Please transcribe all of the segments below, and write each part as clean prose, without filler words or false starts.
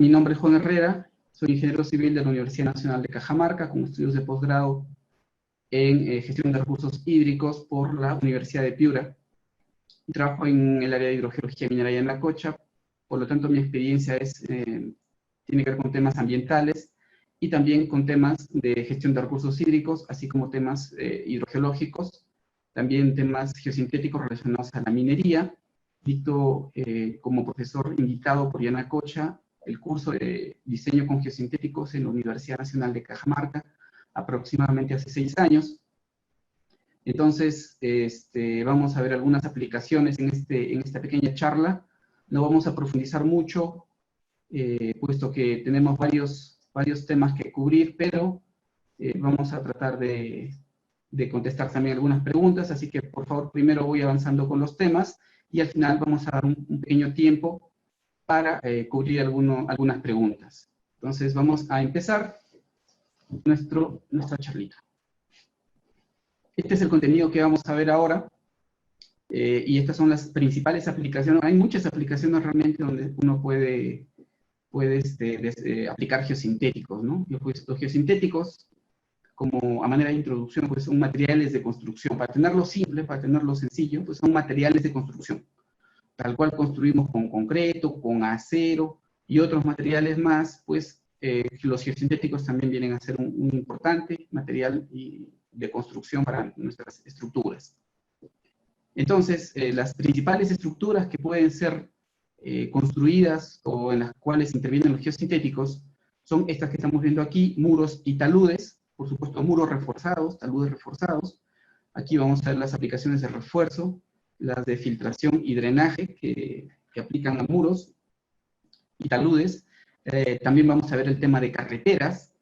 Mi nombre es Juan Herrera, soy ingeniero civil de la Universidad Nacional de Cajamarca, con estudios de posgrado en gestión de recursos hídricos por la Universidad de Piura. Trabajo en el área de hidrogeología mineraria en La Cocha, por lo tanto mi experiencia tiene que ver con temas ambientales y también con temas de gestión de recursos hídricos, así como temas hidrogeológicos, también temas geosintéticos relacionados a la minería. Dicto como profesor invitado por Yanacocha el curso de diseño con geosintéticos en la Universidad Nacional de Cajamarca, aproximadamente hace 6 años. Entonces, vamos a ver algunas aplicaciones en esta pequeña charla. No vamos a profundizar mucho, puesto que tenemos varios temas que cubrir, pero vamos a tratar de contestar también algunas preguntas, así que por favor primero voy avanzando con los temas y al final vamos a dar un pequeño tiempo para cubrir algunas preguntas. Entonces vamos a empezar nuestra charlita. Este es el contenido que vamos a ver ahora, y estas son las principales aplicaciones. Hay muchas aplicaciones realmente donde uno puede aplicar geosintéticos, ¿no? Los geosintéticos, como a manera de introducción, pues son materiales de construcción. Para tenerlo simple, para tenerlo sencillo, pues son materiales de construcción. Tal cual construimos con concreto, con acero y otros materiales más, pues los geosintéticos también vienen a ser un importante material de construcción para nuestras estructuras. Entonces, las principales estructuras que pueden ser construidas o en las cuales intervienen los geosintéticos son estas que estamos viendo aquí: muros y taludes, por supuesto muros reforzados, taludes reforzados. Aquí vamos a ver las aplicaciones de refuerzo, las de filtración y drenaje que aplican a muros y taludes. También vamos a ver el tema de carreteras.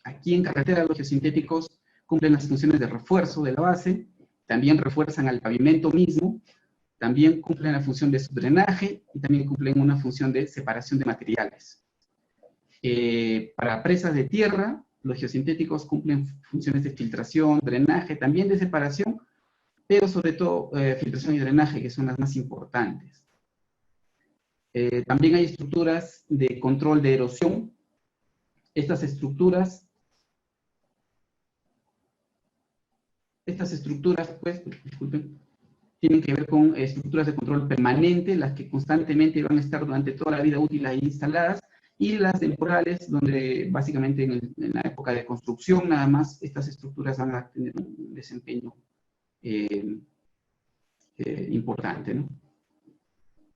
Aquí en carreteras los geosintéticos cumplen las funciones de refuerzo de la base, también refuerzan al pavimento mismo, también cumplen la función de subdrenaje y también cumplen una función de separación de materiales. Para presas de tierra, los geosintéticos cumplen funciones de filtración, drenaje, también de separación, pero sobre todo filtración y drenaje, que son las más importantes. También hay estructuras de control de erosión. Estas estructuras, pues, disculpen, tienen que ver con estructuras de control permanente, las que constantemente van a estar durante toda la vida útil ahí instaladas, y las temporales, donde básicamente en la época de construcción nada más estas estructuras van a tener un desempeño importante, ¿no?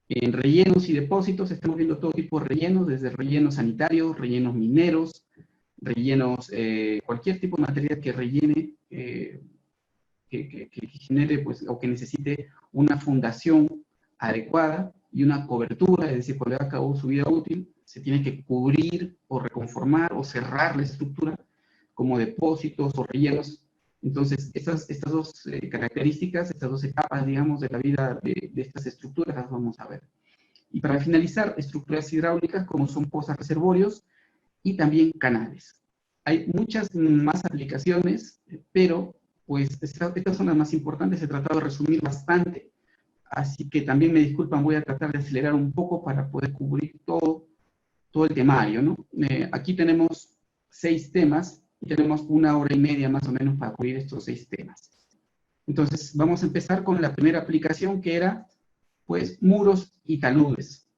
En rellenos y depósitos estamos viendo todo tipo de rellenos, desde rellenos sanitarios, rellenos mineros, rellenos, cualquier tipo de material que rellene, que genere, pues, o que necesite una fundación adecuada y una cobertura, es decir, cuando acabó su vida útil, se tiene que cubrir o reconformar o cerrar la estructura como depósitos o rellenos. Entonces, estas dos características, estas dos etapas, digamos, de la vida de estas estructuras, las vamos a ver. Y para finalizar, estructuras hidráulicas como son pozas reservorios y también canales. Hay muchas más aplicaciones, pero pues estas son las más importantes. He tratado de resumir bastante, así que también me disculpan, voy a tratar de acelerar un poco para poder cubrir todo el temario, ¿no? Aquí tenemos 6 temas, y tenemos 1 hora y media más o menos para cubrir estos 6 temas. Entonces, vamos a empezar con la primera aplicación, que era, pues, muros y taludes.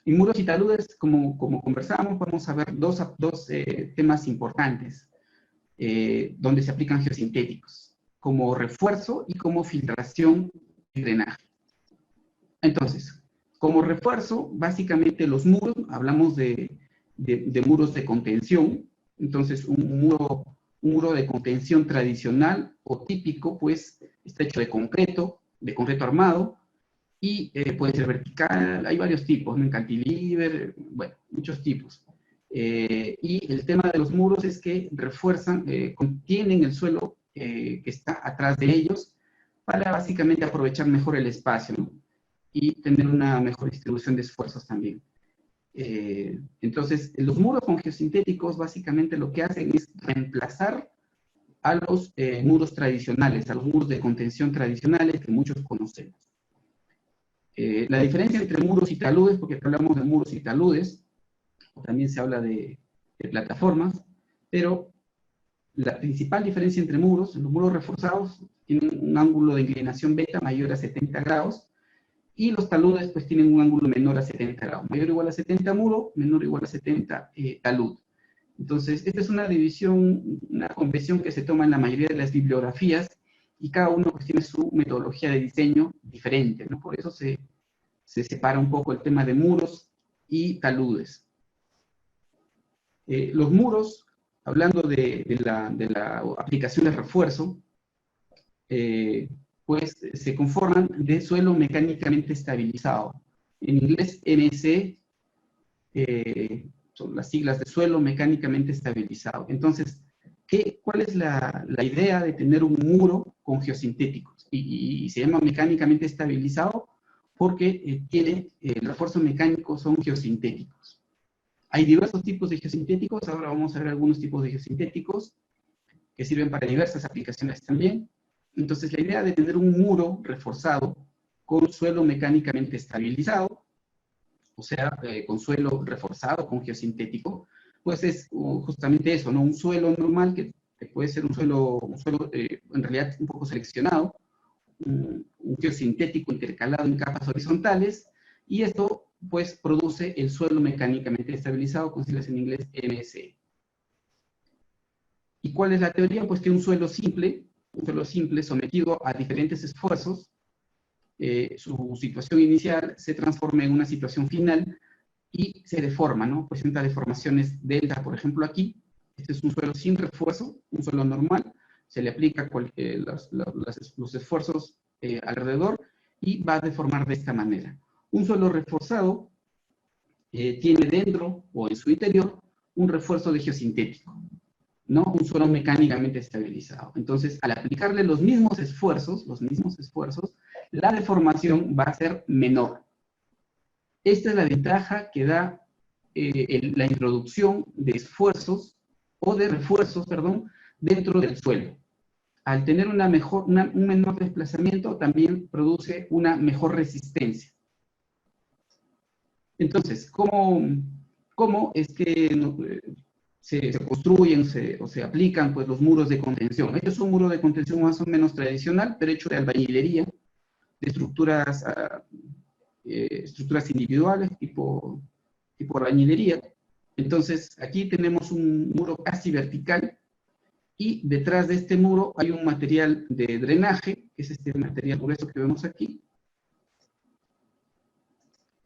En muros y taludes, como conversamos, vamos a ver dos temas importantes, donde se aplican geosintéticos, como refuerzo y como filtración y drenaje. Entonces, como refuerzo, básicamente los muros, hablamos de muros de contención. Entonces, un muro de contención tradicional o típico, pues, está hecho de concreto armado, y puede ser vertical. Hay varios tipos, ¿no? En cantilever, bueno, muchos tipos. Y el tema de los muros es que refuerzan, contienen el suelo que está atrás de ellos, para básicamente aprovechar mejor el espacio, ¿no? Y tener una mejor distribución de esfuerzos también. Entonces, los muros con geosintéticos básicamente lo que hacen es reemplazar a los muros tradicionales, a los muros de contención tradicionales que muchos conocemos. La diferencia entre muros y taludes, porque hablamos de muros y taludes, también se habla de plataformas, pero la principal diferencia entre muros, los muros reforzados tienen un ángulo de inclinación beta mayor a 70 grados, y los taludes pues tienen un ángulo menor a 70 grados, mayor o igual a 70 muro, menor o igual a 70 talud. Entonces, esta es una división, una convención que se toma en la mayoría de las bibliografías, y cada uno pues tiene su metodología de diseño diferente, ¿no? Por eso se separa un poco el tema de muros y taludes. Los muros, hablando de la aplicación de refuerzo, pues se conforman de suelo mecánicamente estabilizado. En inglés, MC, son las siglas de suelo mecánicamente estabilizado. Entonces, ¿cuál es la idea de tener un muro con geosintéticos? Y se llama mecánicamente estabilizado porque el refuerzo mecánico son geosintéticos. Hay diversos tipos de geosintéticos, ahora vamos a ver algunos tipos de geosintéticos que sirven para diversas aplicaciones también. Entonces, la idea de tener un muro reforzado con suelo mecánicamente estabilizado, o sea, con suelo reforzado, con geosintético, pues es justamente eso, ¿no? Un suelo normal que puede ser un suelo en realidad un poco seleccionado, un geosintético intercalado en capas horizontales, y esto pues produce el suelo mecánicamente estabilizado, con siglas en inglés MSE. ¿Y cuál es la teoría? Pues que un suelo simple sometido a diferentes esfuerzos, su situación inicial se transforma en una situación final y se deforma, ¿no? Presenta deformaciones delta, por ejemplo aquí. Este es un suelo sin refuerzo, un suelo normal, se le aplica los esfuerzos alrededor y va a deformar de esta manera. Un suelo reforzado tiene dentro o en su interior un refuerzo de geosintético, ¿no? Un suelo mecánicamente estabilizado. Entonces, al aplicarle los mismos esfuerzos, la deformación va a ser menor. Esta es la ventaja que da la introducción de esfuerzos, o de refuerzos, perdón, dentro del suelo. Al tener un menor desplazamiento, también produce una mejor resistencia. Entonces, ¿cómo es que se construyen o se aplican pues, los muros de contención? Este es un muro de contención más o menos tradicional, pero hecho de albañilería, de estructuras individuales, tipo albañilería. Entonces, aquí tenemos un muro casi vertical, y detrás de este muro hay un material de drenaje, que es este material grueso que vemos aquí.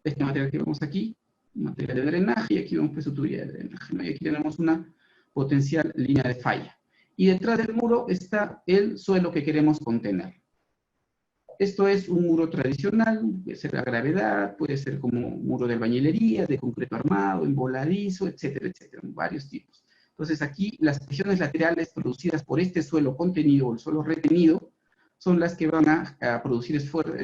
Este material que vemos aquí, un material de drenaje, y aquí vemos pues su tubería de drenaje, ¿no? Y aquí tenemos una potencial línea de falla. Y detrás del muro está el suelo que queremos contener. Esto es un muro tradicional, puede ser a gravedad, puede ser como un muro de albañilería, de concreto armado, envoladizo, etcétera, etcétera, varios tipos. Entonces aquí las presiones laterales producidas por este suelo contenido o el suelo retenido son las que van a producir esfuerzos,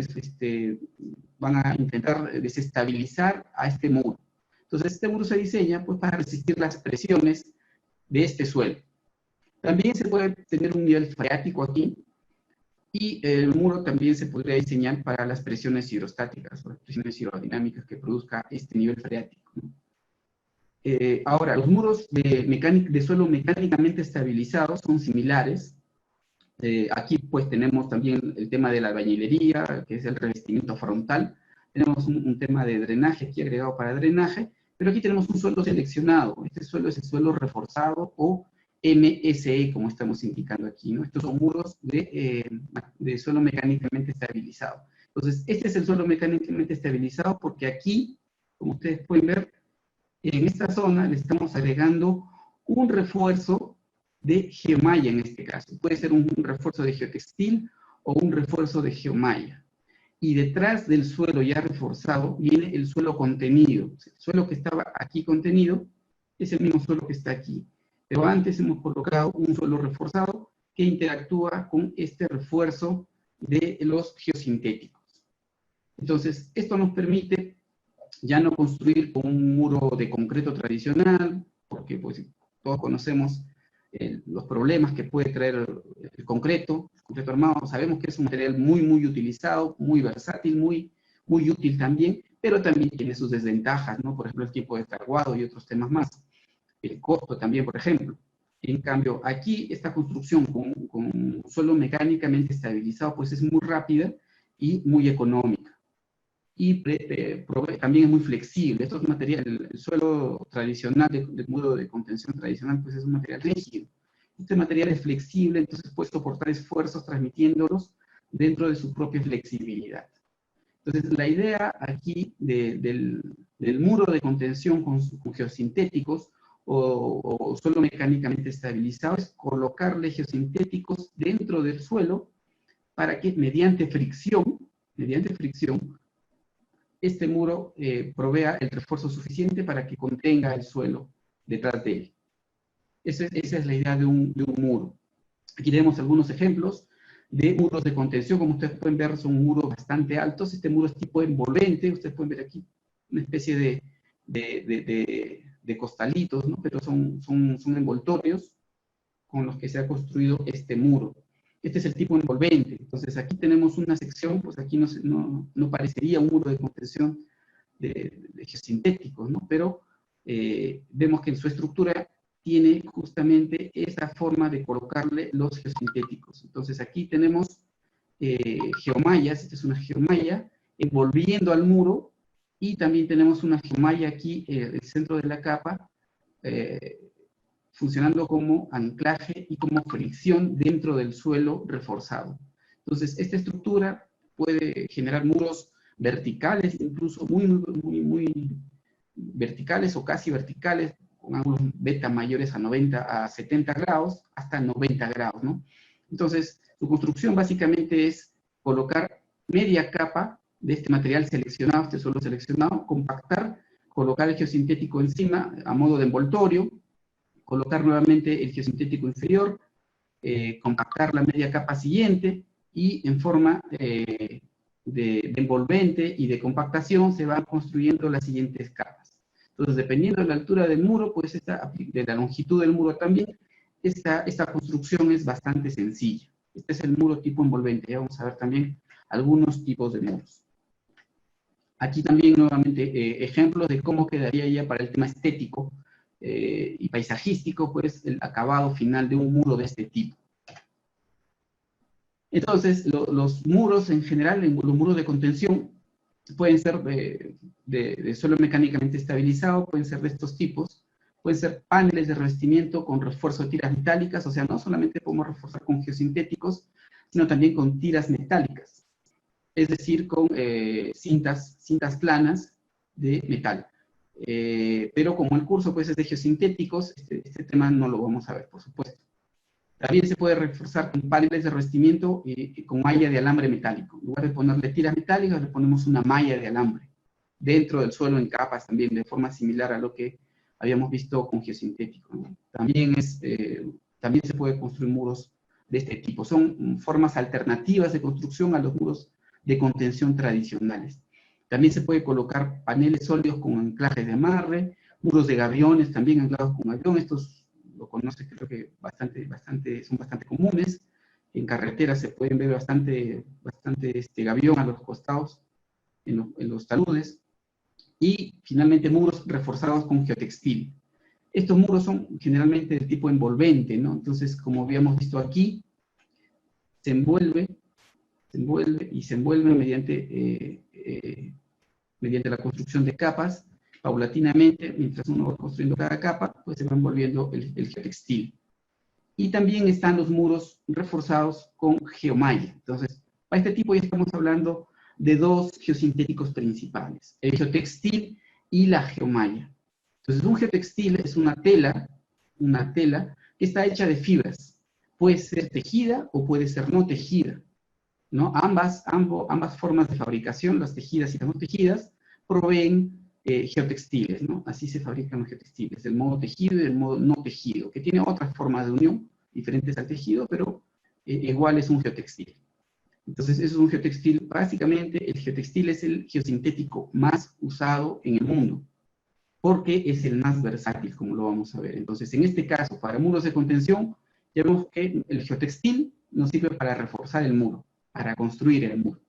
van a intentar desestabilizar a este muro. Entonces este muro se diseña pues, para resistir las presiones de este suelo. También se puede tener un nivel freático aquí, y el muro también se podría diseñar para las presiones hidrostáticas o las presiones hidrodinámicas que produzca este nivel freático, ¿no? Ahora, los muros de suelo mecánicamente estabilizados son similares. Aquí pues tenemos también el tema de la albañilería, que es el revestimiento frontal. Tenemos un tema de drenaje aquí agregado para drenaje, pero aquí tenemos un suelo seleccionado. Este suelo es el suelo reforzado o MSE, como estamos indicando aquí, ¿no? Estos son muros de suelo mecánicamente estabilizado. Entonces, este es el suelo mecánicamente estabilizado porque aquí, como ustedes pueden ver, en esta zona le estamos agregando un refuerzo de geomalla en este caso. Puede ser un refuerzo de geotextil o un refuerzo de geomalla. Y detrás del suelo ya reforzado viene el suelo contenido. El suelo que estaba aquí contenido es el mismo suelo que está aquí. Pero antes hemos colocado un suelo reforzado que interactúa con este refuerzo de los geosintéticos. Entonces, esto nos permite ya no construir con un muro de concreto tradicional, porque pues, todos conocemos los problemas que puede traer el concreto armado. Sabemos que es un material muy, muy utilizado, muy versátil, muy útil también, pero también tiene sus desventajas, ¿no? Por ejemplo, el tiempo de fraguado y otros temas más. El costo también, por ejemplo. En cambio, aquí esta construcción con suelo mecánicamente estabilizado, pues es muy rápida y muy económica. Y también es muy flexible. Esto es material, el suelo tradicional, del muro de contención tradicional, pues es un material rígido. Este material es flexible, entonces puede soportar esfuerzos transmitiéndolos dentro de su propia flexibilidad. Entonces, la idea aquí del muro de contención con geosintéticos o suelo mecánicamente estabilizado es colocarle geosintéticos dentro del suelo para que mediante fricción, este muro provea el refuerzo suficiente para que contenga el suelo detrás de él. Esa es la idea de un muro. Aquí tenemos algunos ejemplos de muros de contención. Como ustedes pueden ver, son muros bastante altos. Este muro es tipo envolvente. Ustedes pueden ver aquí una especie de costalitos, ¿no? Pero son envoltorios con los que se ha construido este muro. Este es el tipo envolvente. Entonces aquí tenemos una sección, pues aquí no parecería un muro de contención de geosintéticos, ¿no? Pero vemos que en su estructura tiene justamente esa forma de colocarle los geosintéticos. Entonces aquí tenemos geomallas, esta es una geomalla, envolviendo al muro, y también tenemos una geomalla aquí, el centro de la capa, funcionando como anclaje y como fricción dentro del suelo reforzado. Entonces, esta estructura puede generar muros verticales, incluso muy verticales o casi verticales, con ángulos beta mayores a 90 a 70 grados, hasta 90 grados, ¿no? Entonces, su construcción básicamente es colocar media capa de este material seleccionado, este suelo seleccionado, compactar, colocar el geosintético encima a modo de envoltorio, colocar nuevamente el geosintético inferior, compactar la media capa siguiente, y en forma de envolvente y de compactación se van construyendo las siguientes capas. Entonces, dependiendo de la altura del muro, pues de la longitud del muro también, esta construcción es bastante sencilla. Este es el muro tipo envolvente. Ya vamos a ver también algunos tipos de muros. Aquí también nuevamente ejemplos de cómo quedaría ya para el tema estético y paisajístico, pues el acabado final de un muro de este tipo. Entonces, los muros en general, los muros de contención, pueden ser de suelo mecánicamente estabilizado, pueden ser de estos tipos, pueden ser paneles de revestimiento con refuerzo de tiras metálicas, o sea, no solamente podemos reforzar con geosintéticos, sino también con tiras metálicas, es decir, con cintas planas de metal. Pero como el curso pues, es de geosintéticos, este tema no lo vamos a ver, por supuesto. También se puede reforzar con paneles de revestimiento con malla de alambre metálico. En lugar de ponerle tiras metálicas, le ponemos una malla de alambre dentro del suelo en capas también, de forma similar a lo que habíamos visto con geosintético, ¿no? También se puede construir muros de este tipo. Son formas alternativas de construcción a los muros de contención tradicionales. También se puede colocar paneles sólidos con anclajes de amarre, muros de gaviones también anclados con avión. Estos lo conoce, creo que son bastante comunes. En carreteras se pueden ver bastante gavión a los costados, en los taludes. Y finalmente muros reforzados con geotextil. Estos muros son generalmente de tipo envolvente, ¿no? Entonces, como habíamos visto aquí, se envuelve mediante la construcción de capas, paulatinamente, mientras uno va construyendo cada capa, pues se va envolviendo el geotextil. Y también están los muros reforzados con geomalla. Entonces, para este tipo ya estamos hablando de dos geosintéticos principales, el geotextil y la geomalla. Entonces, un geotextil es una tela que está hecha de fibras. Puede ser tejida o puede ser no tejida, ¿no? Ambas formas de fabricación, las tejidas y las no tejidas, proveen geotextiles, ¿no? Así se fabrican los geotextiles, el modo tejido y el modo no tejido, que tiene otras formas de unión, diferentes al tejido, pero igual es un geotextil. Entonces, eso es un geotextil. Básicamente, el geotextil es el geosintético más usado en el mundo, porque es el más versátil, como lo vamos a ver. Entonces, en este caso, para muros de contención, ya vemos que el geotextil nos sirve para reforzar el muro, para construir el muro.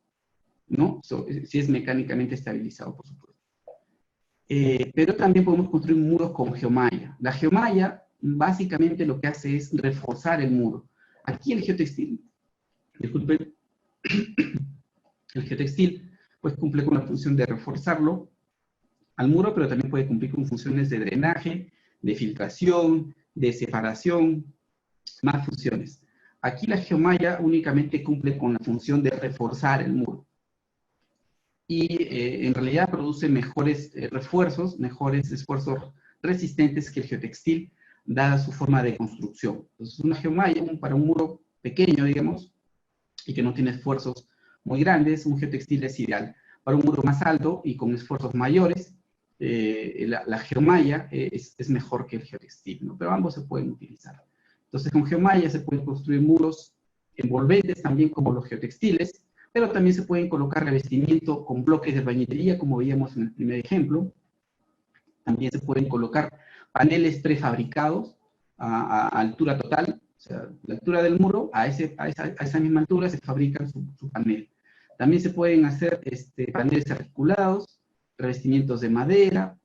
¿no? Si es mecánicamente estabilizado, por supuesto. Pero también podemos construir muros con geomalla. La geomalla básicamente lo que hace es reforzar el muro. Aquí el geotextil, disculpen, el geotextil pues cumple con la función de reforzarlo al muro, pero también puede cumplir con funciones de drenaje, de filtración, de separación, más funciones. Aquí la geomalla únicamente cumple con la función de reforzar el muro. Y en realidad produce mejores refuerzos, mejores esfuerzos resistentes que el geotextil, dada su forma de construcción. Entonces, una geomalla para un muro pequeño, digamos, y que no tiene esfuerzos muy grandes, un geotextil es ideal. Para un muro más alto y con esfuerzos mayores, la geomalla es mejor que el geotextil, ¿no? Pero ambos se pueden utilizar. Entonces, con geomalla se pueden construir muros envolventes también como los geotextiles, pero también se pueden colocar revestimiento con bloques de albañilería, como veíamos en el primer ejemplo. También se pueden colocar paneles prefabricados a altura total, o sea, la altura del muro, a esa misma altura se fabrican su panel. También se pueden hacer paneles articulados, revestimientos de madera,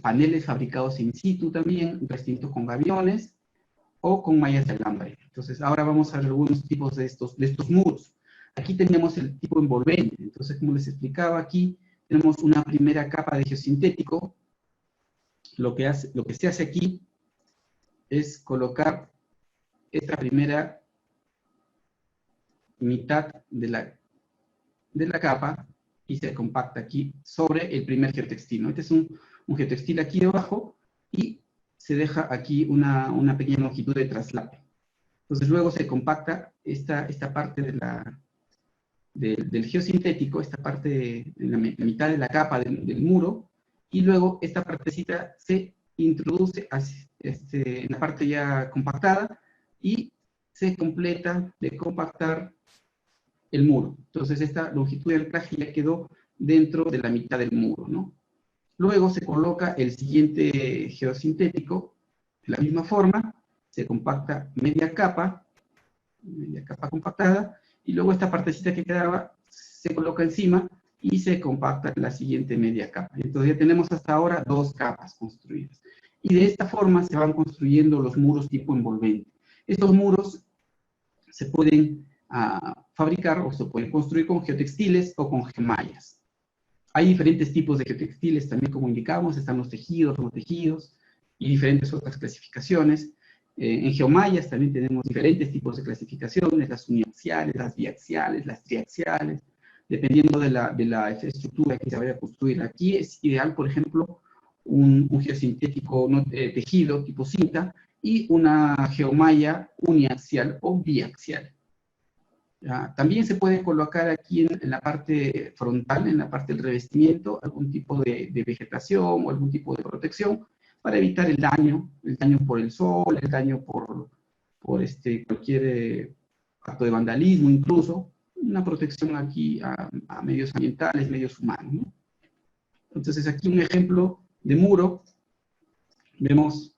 paneles fabricados in situ también, revestimientos con gaviones o con mallas de alambre. Entonces, ahora vamos a ver algunos tipos de estos muros. Aquí tenemos el tipo envolvente. Entonces, como les explicaba, aquí tenemos una primera capa de geosintético. Lo que se hace aquí es colocar esta primera mitad de la capa y se compacta aquí sobre el primer geotextil, ¿no? Este es un geotextil aquí debajo y se deja aquí una pequeña longitud de traslape. Entonces luego se compacta esta parte del geosintético, esta parte de la mitad de la capa del muro, y luego esta partecita se introduce en la parte ya compactada y se completa de compactar el muro. Entonces esta longitud de anclaje ya quedó dentro de la mitad del muro, ¿no? Luego se coloca el siguiente geosintético, de la misma forma, se compacta media capa compactada, y luego esta partecita que quedaba se coloca encima y se compacta la siguiente media capa. Entonces ya tenemos hasta ahora 2 capas construidas. Y de esta forma se van construyendo los muros tipo envolvente. Estos muros se pueden fabricar o se pueden construir con geotextiles o con geomallas. Hay diferentes tipos de geotextiles también, como indicamos, están los tejidos, no tejidos, y diferentes otras clasificaciones. En geomallas también tenemos diferentes tipos de clasificaciones, las uniaxiales, las biaxiales, las triaxiales, dependiendo de la estructura que se vaya a construir. Aquí es ideal, por ejemplo, un geosintético tejido tipo cinta y una geomalla uniaxial o biaxial. También se puede colocar aquí en la parte frontal, en la parte del revestimiento, algún tipo de vegetación o algún tipo de protección para evitar el daño por el sol, el daño por cualquier acto de vandalismo, incluso una protección aquí a medios ambientales, medios humanos, ¿no? Entonces aquí un ejemplo de muro, vemos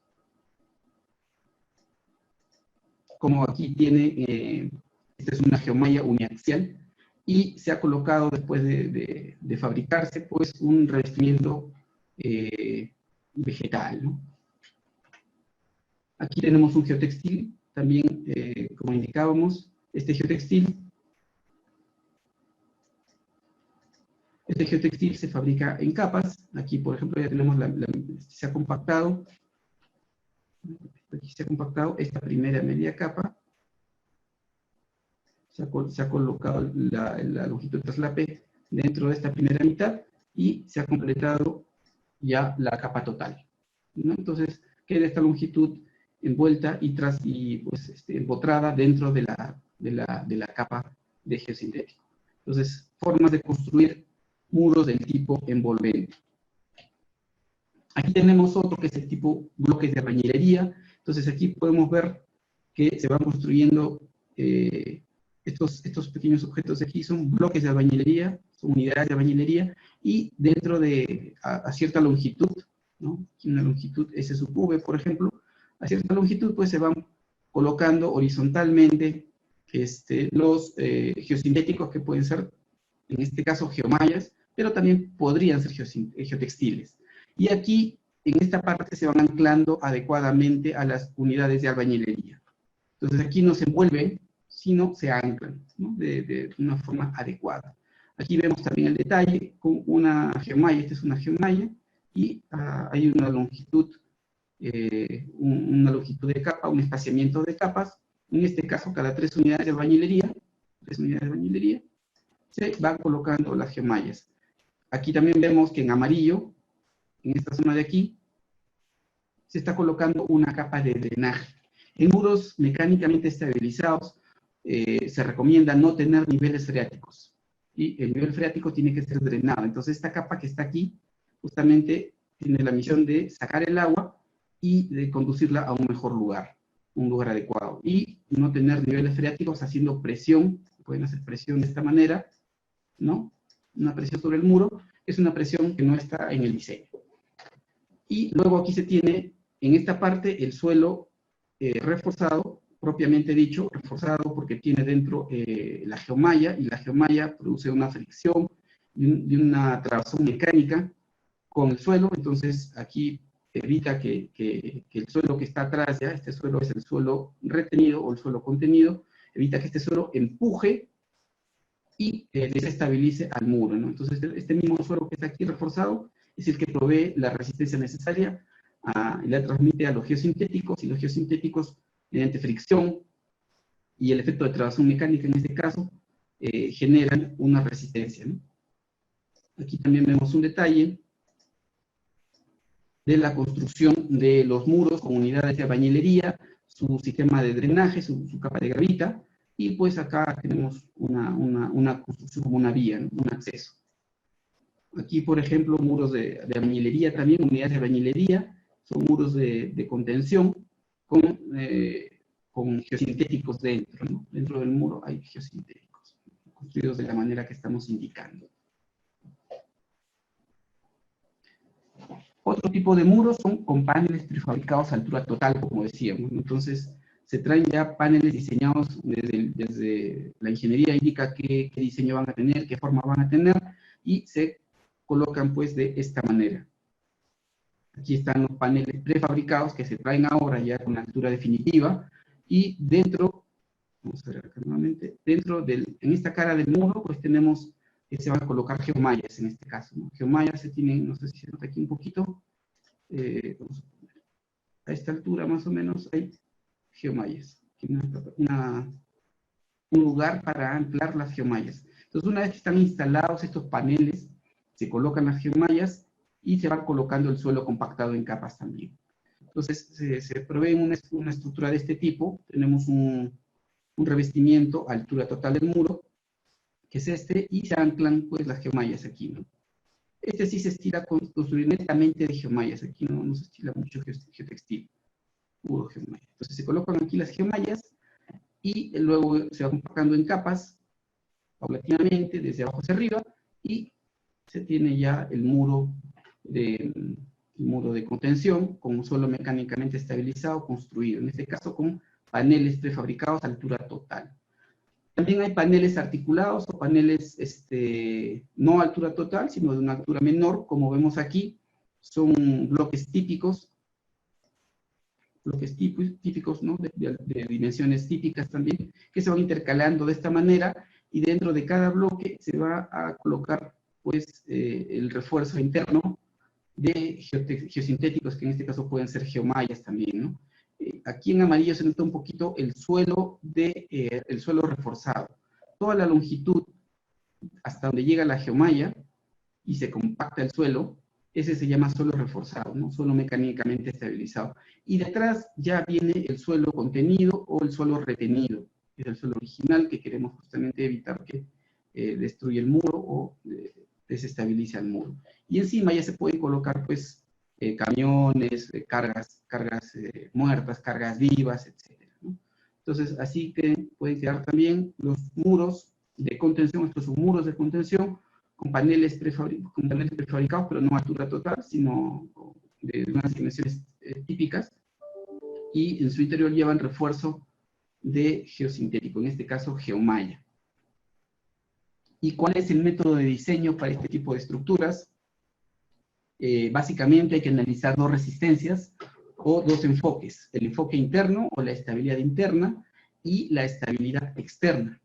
como aquí tiene, esta es una geomalla uniaxial, y se ha colocado después de fabricarse, pues un revestimiento vegetal, ¿no? Aquí tenemos un geotextil, también, como indicábamos, este geotextil se fabrica en capas. Aquí, por ejemplo, ya tenemos se ha compactado, aquí se ha compactado esta primera media capa, se ha colocado la longitud de traslape dentro de esta primera mitad y se ha completado ya la capa total, ¿no? Entonces queda esta longitud envuelta y pues, empotrada dentro de la capa de geosintético. Entonces, formas de construir muros del tipo envolvente. Aquí tenemos otro que es el tipo bloques de albañilería. Entonces aquí podemos ver que se van construyendo estos pequeños objetos de aquí, son bloques de albañilería, son unidades de albañilería, y dentro de a cierta longitud, ¿no? Una longitud S sub V, por ejemplo, a cierta longitud pues se van colocando horizontalmente los geosintéticos, que pueden ser en este caso geomallas, pero también podrían ser geotextiles. Y aquí, en esta parte, se van anclando adecuadamente a las unidades de albañilería. Entonces aquí no se envuelven, sino se anclan, ¿no? de una forma adecuada. Aquí vemos también el detalle con una geomalla, esta es una geomalla, y hay una longitud de capa, un espaciamiento de capas. En este caso, cada 3 unidades de albañilería, se van colocando las geomallas. Aquí también vemos que en amarillo, en esta zona de aquí, se está colocando una capa de drenaje. En muros mecánicamente estabilizados, se recomienda no tener niveles freáticos. Y el nivel freático tiene que ser drenado. Entonces, esta capa que está aquí, justamente tiene la misión de sacar el agua y de conducirla a un mejor lugar, un lugar adecuado. Y no tener niveles freáticos haciendo presión, pueden hacer presión de esta manera, ¿no? Una presión sobre el muro, es una presión que no está en el diseño. Y luego aquí se tiene, en esta parte, el suelo reforzado, propiamente dicho, reforzado porque tiene dentro la geomalla, y la geomalla produce una fricción y una trabazón mecánica con el suelo. Entonces aquí evita que el suelo que está atrás, ya este suelo es el suelo retenido o el suelo contenido, evita que este suelo empuje y desestabilice al muro, ¿no? Entonces este mismo suelo que está aquí reforzado es el que provee la resistencia necesaria y la transmite a los geosintéticos, y los geosintéticos, mediante fricción y el efecto de trabazón mecánica en este caso, generan una resistencia, ¿no? Aquí también vemos un detalle de la construcción de los muros con unidades de albañilería, su sistema de drenaje, su capa de gravita, y pues acá tenemos una construcción como una vía, ¿no? Un acceso. Aquí, por ejemplo, muros de albañilería también, unidades de albañilería, son muros de contención con geosintéticos dentro, ¿no? Dentro del muro hay geosintéticos, construidos de la manera que estamos indicando. Otro tipo de muros son con paneles prefabricados a altura total, como decíamos, ¿no? Entonces, se traen ya paneles diseñados desde la ingeniería, indica qué diseño van a tener, qué forma van a tener, y se colocan pues de esta manera. Aquí están los paneles prefabricados que se traen ahora ya con la altura definitiva, y dentro, vamos a ver acá nuevamente, en esta cara del muro pues tenemos que se van a colocar geomallas en este caso, ¿no? Geomallas se tienen, no sé si se nota aquí un poquito, vamos a poner, a esta altura más o menos hay geomallas, un lugar para anclar las geomallas. Entonces, una vez que están instalados estos paneles, se colocan las geomallas y se va colocando el suelo compactado en capas también. Entonces, se provee una estructura de este tipo. Tenemos un revestimiento a altura total del muro, que es este, y se anclan pues las geomallas aquí, ¿no? Este sí se estila construir netamente de geomallas, aquí no se estila mucho geotextil, puro geomalla. Entonces se colocan aquí las geomallas y luego se va compactando en capas, paulatinamente, desde abajo hacia arriba, y se tiene ya el muro de contención con un suelo mecánicamente estabilizado construido, en este caso con paneles prefabricados a altura total. También hay paneles articulados o paneles no a altura total, sino de una altura menor, como vemos aquí, son bloques típicos, ¿no? de dimensiones típicas también, que se van intercalando de esta manera, y dentro de cada bloque se va a colocar pues el refuerzo interno de geosintéticos, que en este caso pueden ser geomallas también, ¿no? Aquí en amarillo se nota un poquito el suelo reforzado. Toda la longitud hasta donde llega la geomalla y se compacta el suelo, ese se llama suelo reforzado, ¿no? Suelo mecánicamente estabilizado. Y detrás ya viene el suelo contenido o el suelo retenido, que es el suelo original, que queremos justamente evitar que destruya el muro o desestabilice el muro. Y encima ya se pueden colocar pues camiones, cargas muertas, cargas vivas, etc., ¿no? Entonces, así que pueden quedar también los muros de contención. Estos son muros de contención con paneles prefabricados, pero no a altura total, sino de unas dimensiones típicas, y en su interior llevan refuerzo de geosintético, en este caso geomalla. ¿Y cuál es el método de diseño para este tipo de estructuras? Básicamente hay que analizar dos resistencias o dos enfoques, el enfoque interno o la estabilidad interna y la estabilidad externa.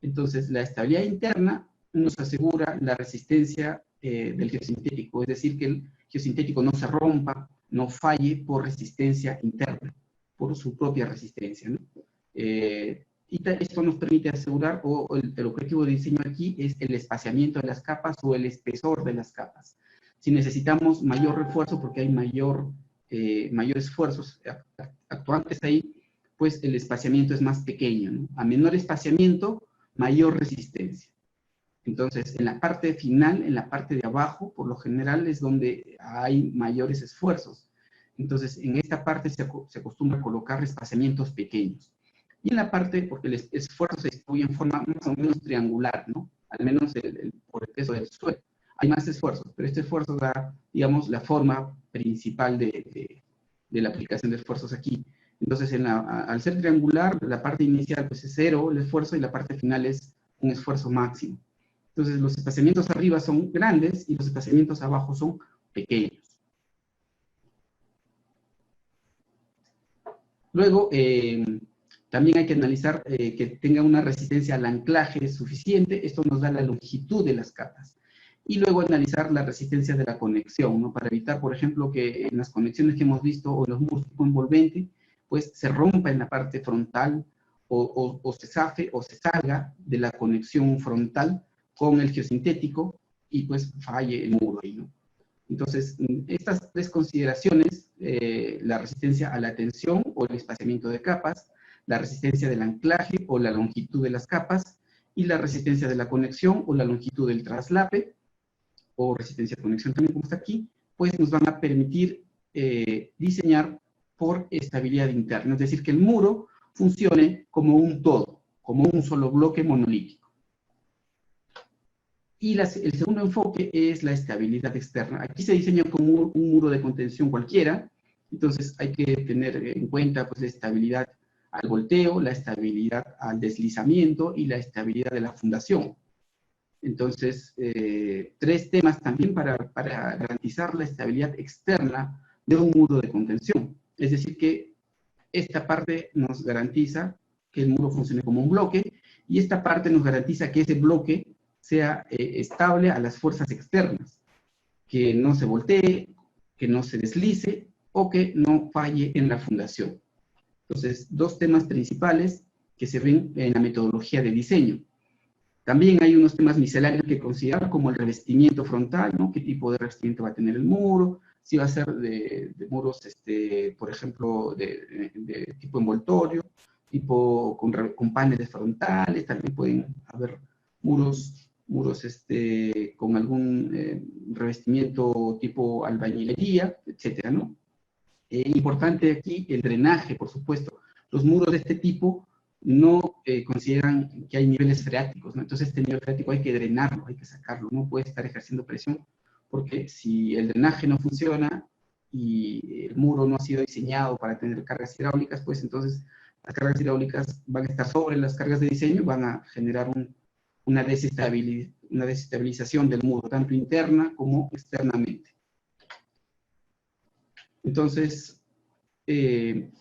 Entonces, la estabilidad interna nos asegura la resistencia del geosintético, es decir, que el geosintético no se rompa, no falle por resistencia interna, por su propia resistencia, ¿no? Y esto nos permite asegurar, o el objetivo de diseño aquí es el espaciamiento de las capas o el espesor de las capas. Si necesitamos mayor refuerzo porque hay mayor esfuerzos actuantes ahí, pues el espaciamiento es más pequeño, ¿no? A menor espaciamiento, mayor resistencia. Entonces, en la parte final, en la parte de abajo, por lo general es donde hay mayores esfuerzos. Entonces, en esta parte se acostumbra a colocar espaciamientos pequeños. Y en la parte, porque el esfuerzo se distribuye en forma más o menos triangular, ¿no? Al menos por el peso del suelo. Hay más esfuerzos, pero este esfuerzo da, digamos, la forma principal de la aplicación de esfuerzos aquí. Entonces, al ser triangular, la parte inicial pues, es cero el esfuerzo y la parte final es un esfuerzo máximo. Entonces, los espaciamientos arriba son grandes y los espaciamientos abajo son pequeños. Luego, también hay que analizar que tenga una resistencia al anclaje suficiente. Esto nos da la longitud de las capas. Y luego analizar la resistencia de la conexión, ¿no? Para evitar, por ejemplo, que en las conexiones que hemos visto o en los muros tipo envolvente, pues se rompa en la parte frontal o se zafe o se salga de la conexión frontal con el geosintético y pues falle el muro ahí, ¿no? Entonces, estas tres consideraciones, la resistencia a la tensión o el espaciamiento de capas, la resistencia del anclaje o la longitud de las capas, y la resistencia de la conexión o la longitud del traslape, o resistencia de conexión también como está aquí, pues nos van a permitir diseñar por estabilidad interna, es decir, que el muro funcione como un todo, como un solo bloque monolítico. Y el segundo enfoque es la estabilidad externa. Aquí se diseña como un muro de contención cualquiera, entonces hay que tener en cuenta pues, la estabilidad al volteo, la estabilidad al deslizamiento y la estabilidad de la fundación. Entonces, tres temas también para garantizar la estabilidad externa de un muro de contención. Es decir, que esta parte nos garantiza que el muro funcione como un bloque y esta parte nos garantiza que ese bloque sea estable a las fuerzas externas, que no se voltee, que no se deslice o que no falle en la fundación. Entonces, dos temas principales que se ven en la metodología de diseño. También hay unos temas misceláneos que considerar, como el revestimiento frontal, ¿no? ¿Qué tipo de revestimiento va a tener el muro? Si va a ser de muros, por ejemplo, de tipo envoltorio, tipo con paneles frontales, también pueden haber muros con algún revestimiento tipo albañilería, etcétera, ¿no? Importante aquí el drenaje, por supuesto. Los muros de este tipo no consideran que hay niveles freáticos, ¿no? Entonces este nivel freático hay que drenarlo, hay que sacarlo, no puede estar ejerciendo presión, porque si el drenaje no funciona y el muro no ha sido diseñado para tener cargas hidráulicas, pues entonces las cargas hidráulicas van a estar sobre las cargas de diseño, van a generar una desestabilización del muro, tanto interna como externamente. Entonces,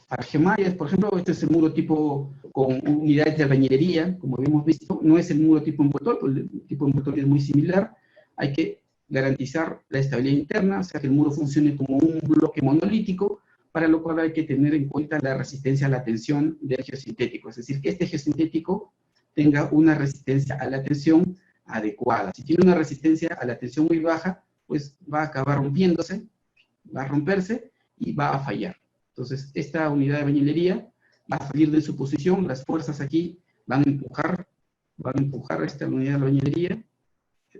para gemallas, por ejemplo, este es el muro tipo con unidades de albañilería, como habíamos visto, no es el muro tipo envoltorio, el tipo envoltorio es muy similar, hay que garantizar la estabilidad interna, o sea que el muro funcione como un bloque monolítico, para lo cual hay que tener en cuenta la resistencia a la tensión del geosintético, es decir, que este geosintético tenga una resistencia a la tensión adecuada. Si tiene una resistencia a la tensión muy baja, pues va a acabar rompiéndose, va a romperse y va a fallar. Entonces, esta unidad de albañilería va a salir de su posición, las fuerzas aquí van a empujar esta unidad de albañilería,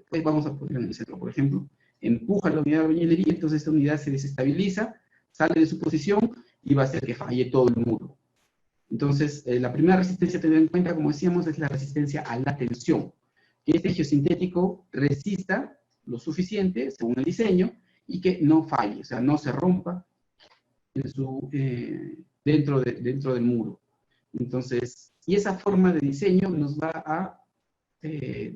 pues vamos a poner en el centro, por ejemplo, empuja la unidad de albañilería, entonces esta unidad se desestabiliza, sale de su posición y va a hacer que falle todo el muro. Entonces, la primera resistencia a tener en cuenta, como decíamos, es la resistencia a la tensión. Que este geosintético resista lo suficiente, según el diseño, y que no falle, o sea, no se rompa dentro del muro. Entonces, y esa forma de diseño nos va a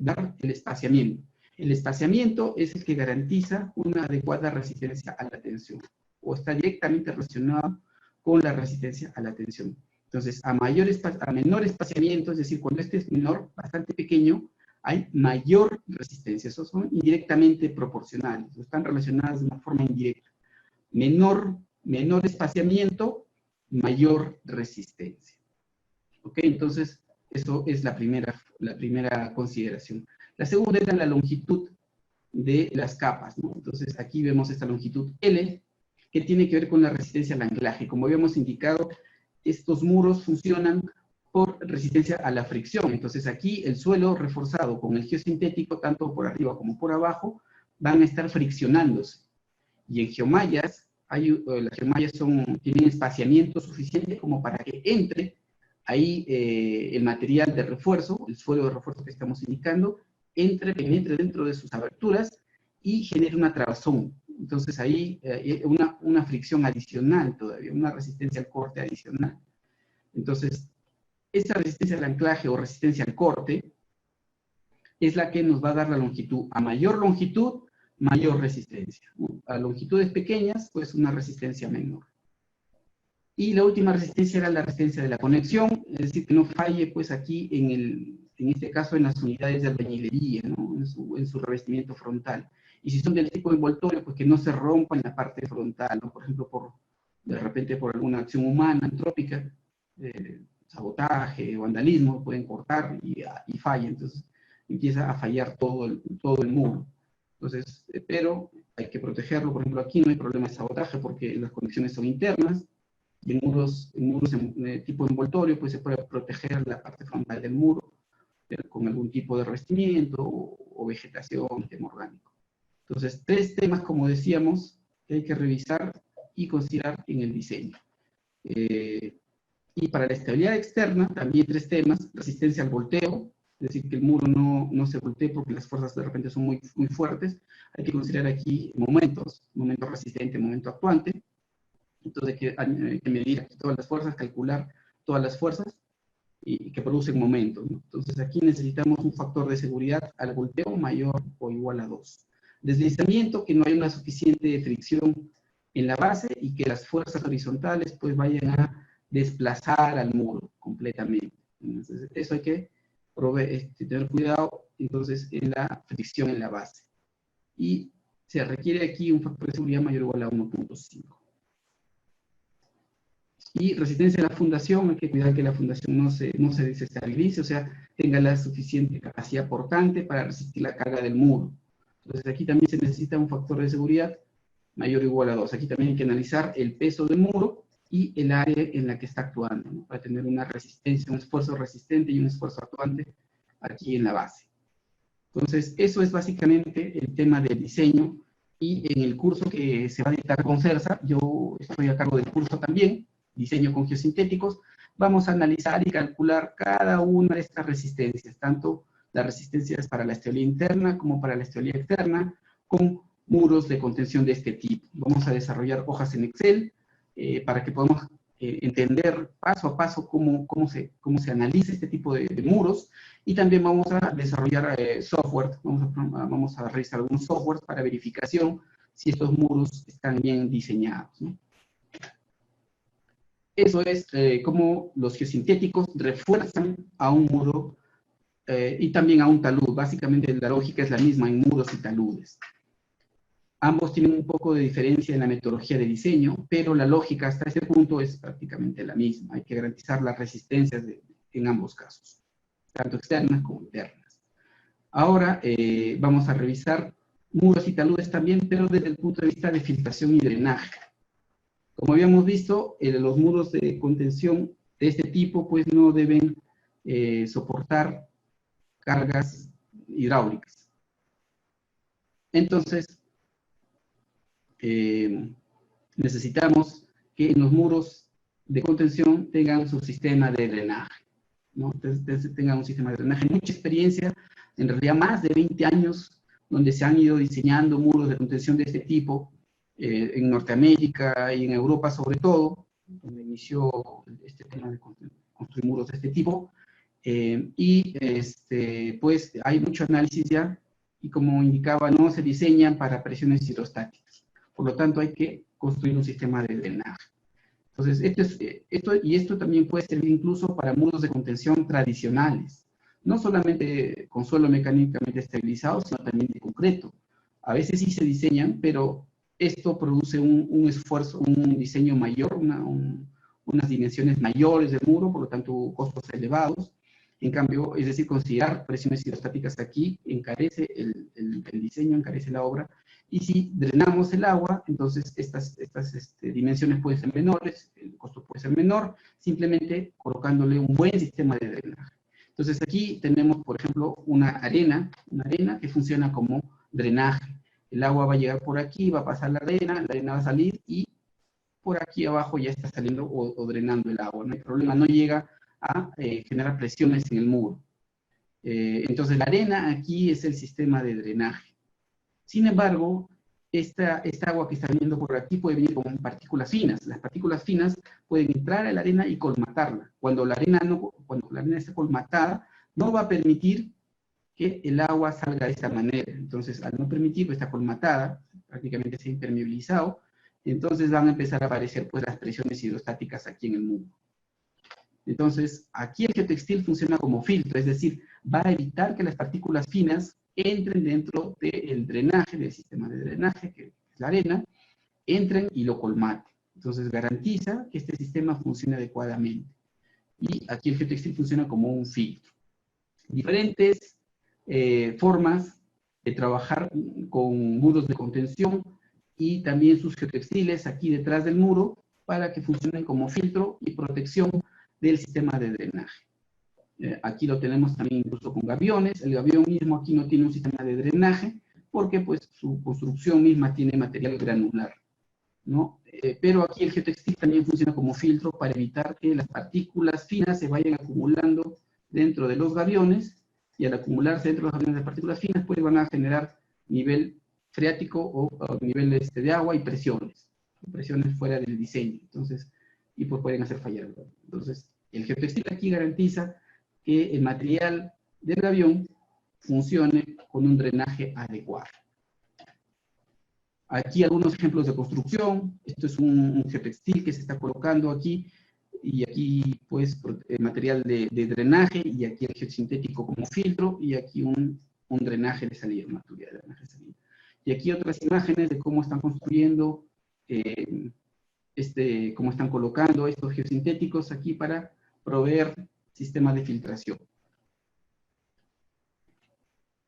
dar el espaciamiento. El espaciamiento es el que garantiza una adecuada resistencia a la tensión, o está directamente relacionado con la resistencia a la tensión. Entonces, a menor espaciamiento, es decir, cuando este es menor, bastante pequeño, hay mayor resistencia. Esos son indirectamente proporcionales, están relacionadas de una forma indirecta. Menor espaciamiento, mayor resistencia. ¿Ok? Entonces, eso es la primera consideración. La segunda es la longitud de las capas, ¿no? Entonces, aquí vemos esta longitud L, que tiene que ver con la resistencia al anclaje. Como habíamos indicado, estos muros funcionan por resistencia a la fricción. Entonces, aquí el suelo reforzado con el geosintético, tanto por arriba como por abajo, van a estar friccionándose. Y en geomallas, las geomallas tienen espaciamiento suficiente como para que entre ahí el material de refuerzo, el suelo de refuerzo que estamos indicando, penetre dentro de sus aberturas y genere una trabazón. Entonces ahí una fricción adicional todavía, una resistencia al corte adicional. Entonces, esa resistencia al anclaje o resistencia al corte es la que nos va a dar la longitud. A mayor longitud, mayor resistencia. A longitudes pequeñas, pues una resistencia menor. Y la última resistencia era la resistencia de la conexión, es decir, que no falle pues aquí en este caso en las unidades de albañilería, ¿no? en su revestimiento frontal. Y si son del tipo envoltorio, pues que no se rompa en la parte frontal, ¿no? Por ejemplo, de repente por alguna acción humana, antrópica, sabotaje, vandalismo, pueden cortar y falla, entonces empieza a fallar todo el muro. Entonces, pero hay que protegerlo. Por ejemplo, aquí no hay problema de sabotaje porque las conexiones son internas, y en muros de tipo envoltorio, pues se puede proteger la parte frontal del muro con algún tipo de revestimiento o vegetación, tema orgánico. Entonces, 3 temas, como decíamos, que hay que revisar y considerar en el diseño. Y para la estabilidad externa, también 3 temas: resistencia al volteo, es decir, que el muro no se voltee porque las fuerzas de repente son muy, muy fuertes. Hay que considerar aquí momento resistente, momento actuante. Entonces hay que medir aquí todas las fuerzas, calcular todas las fuerzas y que producen momento, ¿no? Entonces aquí necesitamos un factor de seguridad al volteo mayor o igual a 2. Deslizamiento, que no hay una suficiente fricción en la base y que las fuerzas horizontales pues vayan a desplazar al muro completamente. Entonces eso hay que tener cuidado entonces en la fricción en la base. Y se requiere aquí un factor de seguridad mayor o igual a 1.5. Y resistencia a la fundación, hay que cuidar que la fundación no se desestabilice, o sea, tenga la suficiente capacidad portante para resistir la carga del muro. Entonces aquí también se necesita un factor de seguridad mayor o igual a 2. Aquí también hay que analizar el peso del muro y el área en la que está actuando, ¿no? Para tener una resistencia, un esfuerzo resistente y un esfuerzo actuante aquí en la base. Entonces, eso es básicamente el tema del diseño, y en el curso que se va a dictar con CERSA, yo estoy a cargo del curso también, diseño con geosintéticos, vamos a analizar y calcular cada una de estas resistencias, tanto las resistencias para la estabilidad interna como para la estabilidad externa, con muros de contención de este tipo. Vamos a desarrollar hojas en Excel para que podamos entender paso a paso cómo se analiza este tipo de muros, y también vamos a desarrollar software, vamos a realizar algunos softwares para verificación si estos muros están bien diseñados, ¿no? Eso es cómo los geosintéticos refuerzan a un muro y también a un talud. Básicamente la lógica es la misma en muros y taludes. Ambos tienen un poco de diferencia en la metodología de diseño, pero la lógica hasta ese punto es prácticamente la misma. Hay que garantizar las resistencias en ambos casos, tanto externas como internas. Ahora vamos a revisar muros y taludes también, pero desde el punto de vista de filtración y drenaje. Como habíamos visto, los muros de contención de este tipo pues no deben soportar cargas hidráulicas. Entonces, necesitamos que en los muros de contención tengan su sistema de drenaje, ¿no? Entonces tengan un sistema de drenaje. Mucha experiencia, en realidad más de 20 años, donde se han ido diseñando muros de contención de este tipo, en Norteamérica y en Europa sobre todo, donde inició este tema de construir muros de este tipo, Pues hay mucho análisis ya, y como indicaba, no se diseñan para presiones hidrostáticas. Por lo tanto, hay que construir un sistema de drenaje. Entonces, esto también puede servir incluso para muros de contención tradicionales, no solamente con suelo mecánicamente estabilizado, sino también de concreto. A veces sí se diseñan, pero esto produce un esfuerzo, un diseño mayor, unas dimensiones mayores del muro, por lo tanto costos elevados. En cambio, es decir, considerar presiones hidrostáticas aquí encarece el diseño, encarece la obra. Y si drenamos el agua, entonces estas dimensiones pueden ser menores, el costo puede ser menor, simplemente colocándole un buen sistema de drenaje. Entonces aquí tenemos, por ejemplo, una arena que funciona como drenaje. El agua va a llegar por aquí, va a pasar la arena va a salir y por aquí abajo ya está saliendo o drenando el agua. No hay problema, no llega a generar presiones en el muro. Entonces la arena aquí es el sistema de drenaje. Sin embargo, esta agua que está viniendo por aquí puede venir con partículas finas. Las partículas finas pueden entrar a la arena y colmatarla. Cuando la arena está colmatada, no va a permitir que el agua salga de esta manera. Entonces, al no permitir que está colmatada, prácticamente se ha impermeabilizado, entonces van a empezar a aparecer pues, las presiones hidrostáticas aquí en el muro. Entonces, aquí el geotextil funciona como filtro, es decir, va a evitar que las partículas finas entren dentro del drenaje, del sistema de drenaje, que es la arena, entren y lo colmaten. Entonces, garantiza que este sistema funcione adecuadamente. Y aquí el geotextil funciona como un filtro. Diferentes formas de trabajar con muros de contención y también sus geotextiles aquí detrás del muro para que funcionen como filtro y protección del sistema de drenaje. Aquí lo tenemos también incluso con gaviones. El gavión mismo aquí no tiene un sistema de drenaje porque pues su construcción misma tiene material granular, ¿no? Pero aquí el geotextil también funciona como filtro para evitar que las partículas finas se vayan acumulando dentro de los gaviones, y al acumularse dentro de los gaviones de partículas finas pues van a generar nivel freático o nivel de agua y presiones fuera del diseño. Entonces, y pues pueden hacer fallar. Entonces, el geotextil aquí garantiza que el material del avión funcione con un drenaje adecuado. Aquí algunos ejemplos de construcción. Esto es un geotextil que se está colocando aquí, y aquí pues material de drenaje, y aquí el geosintético como filtro, y aquí un drenaje de salida, una tubería de drenaje de salida. Y aquí otras imágenes de cómo están construyendo, cómo están colocando estos geosintéticos aquí para proveer sistemas de filtración.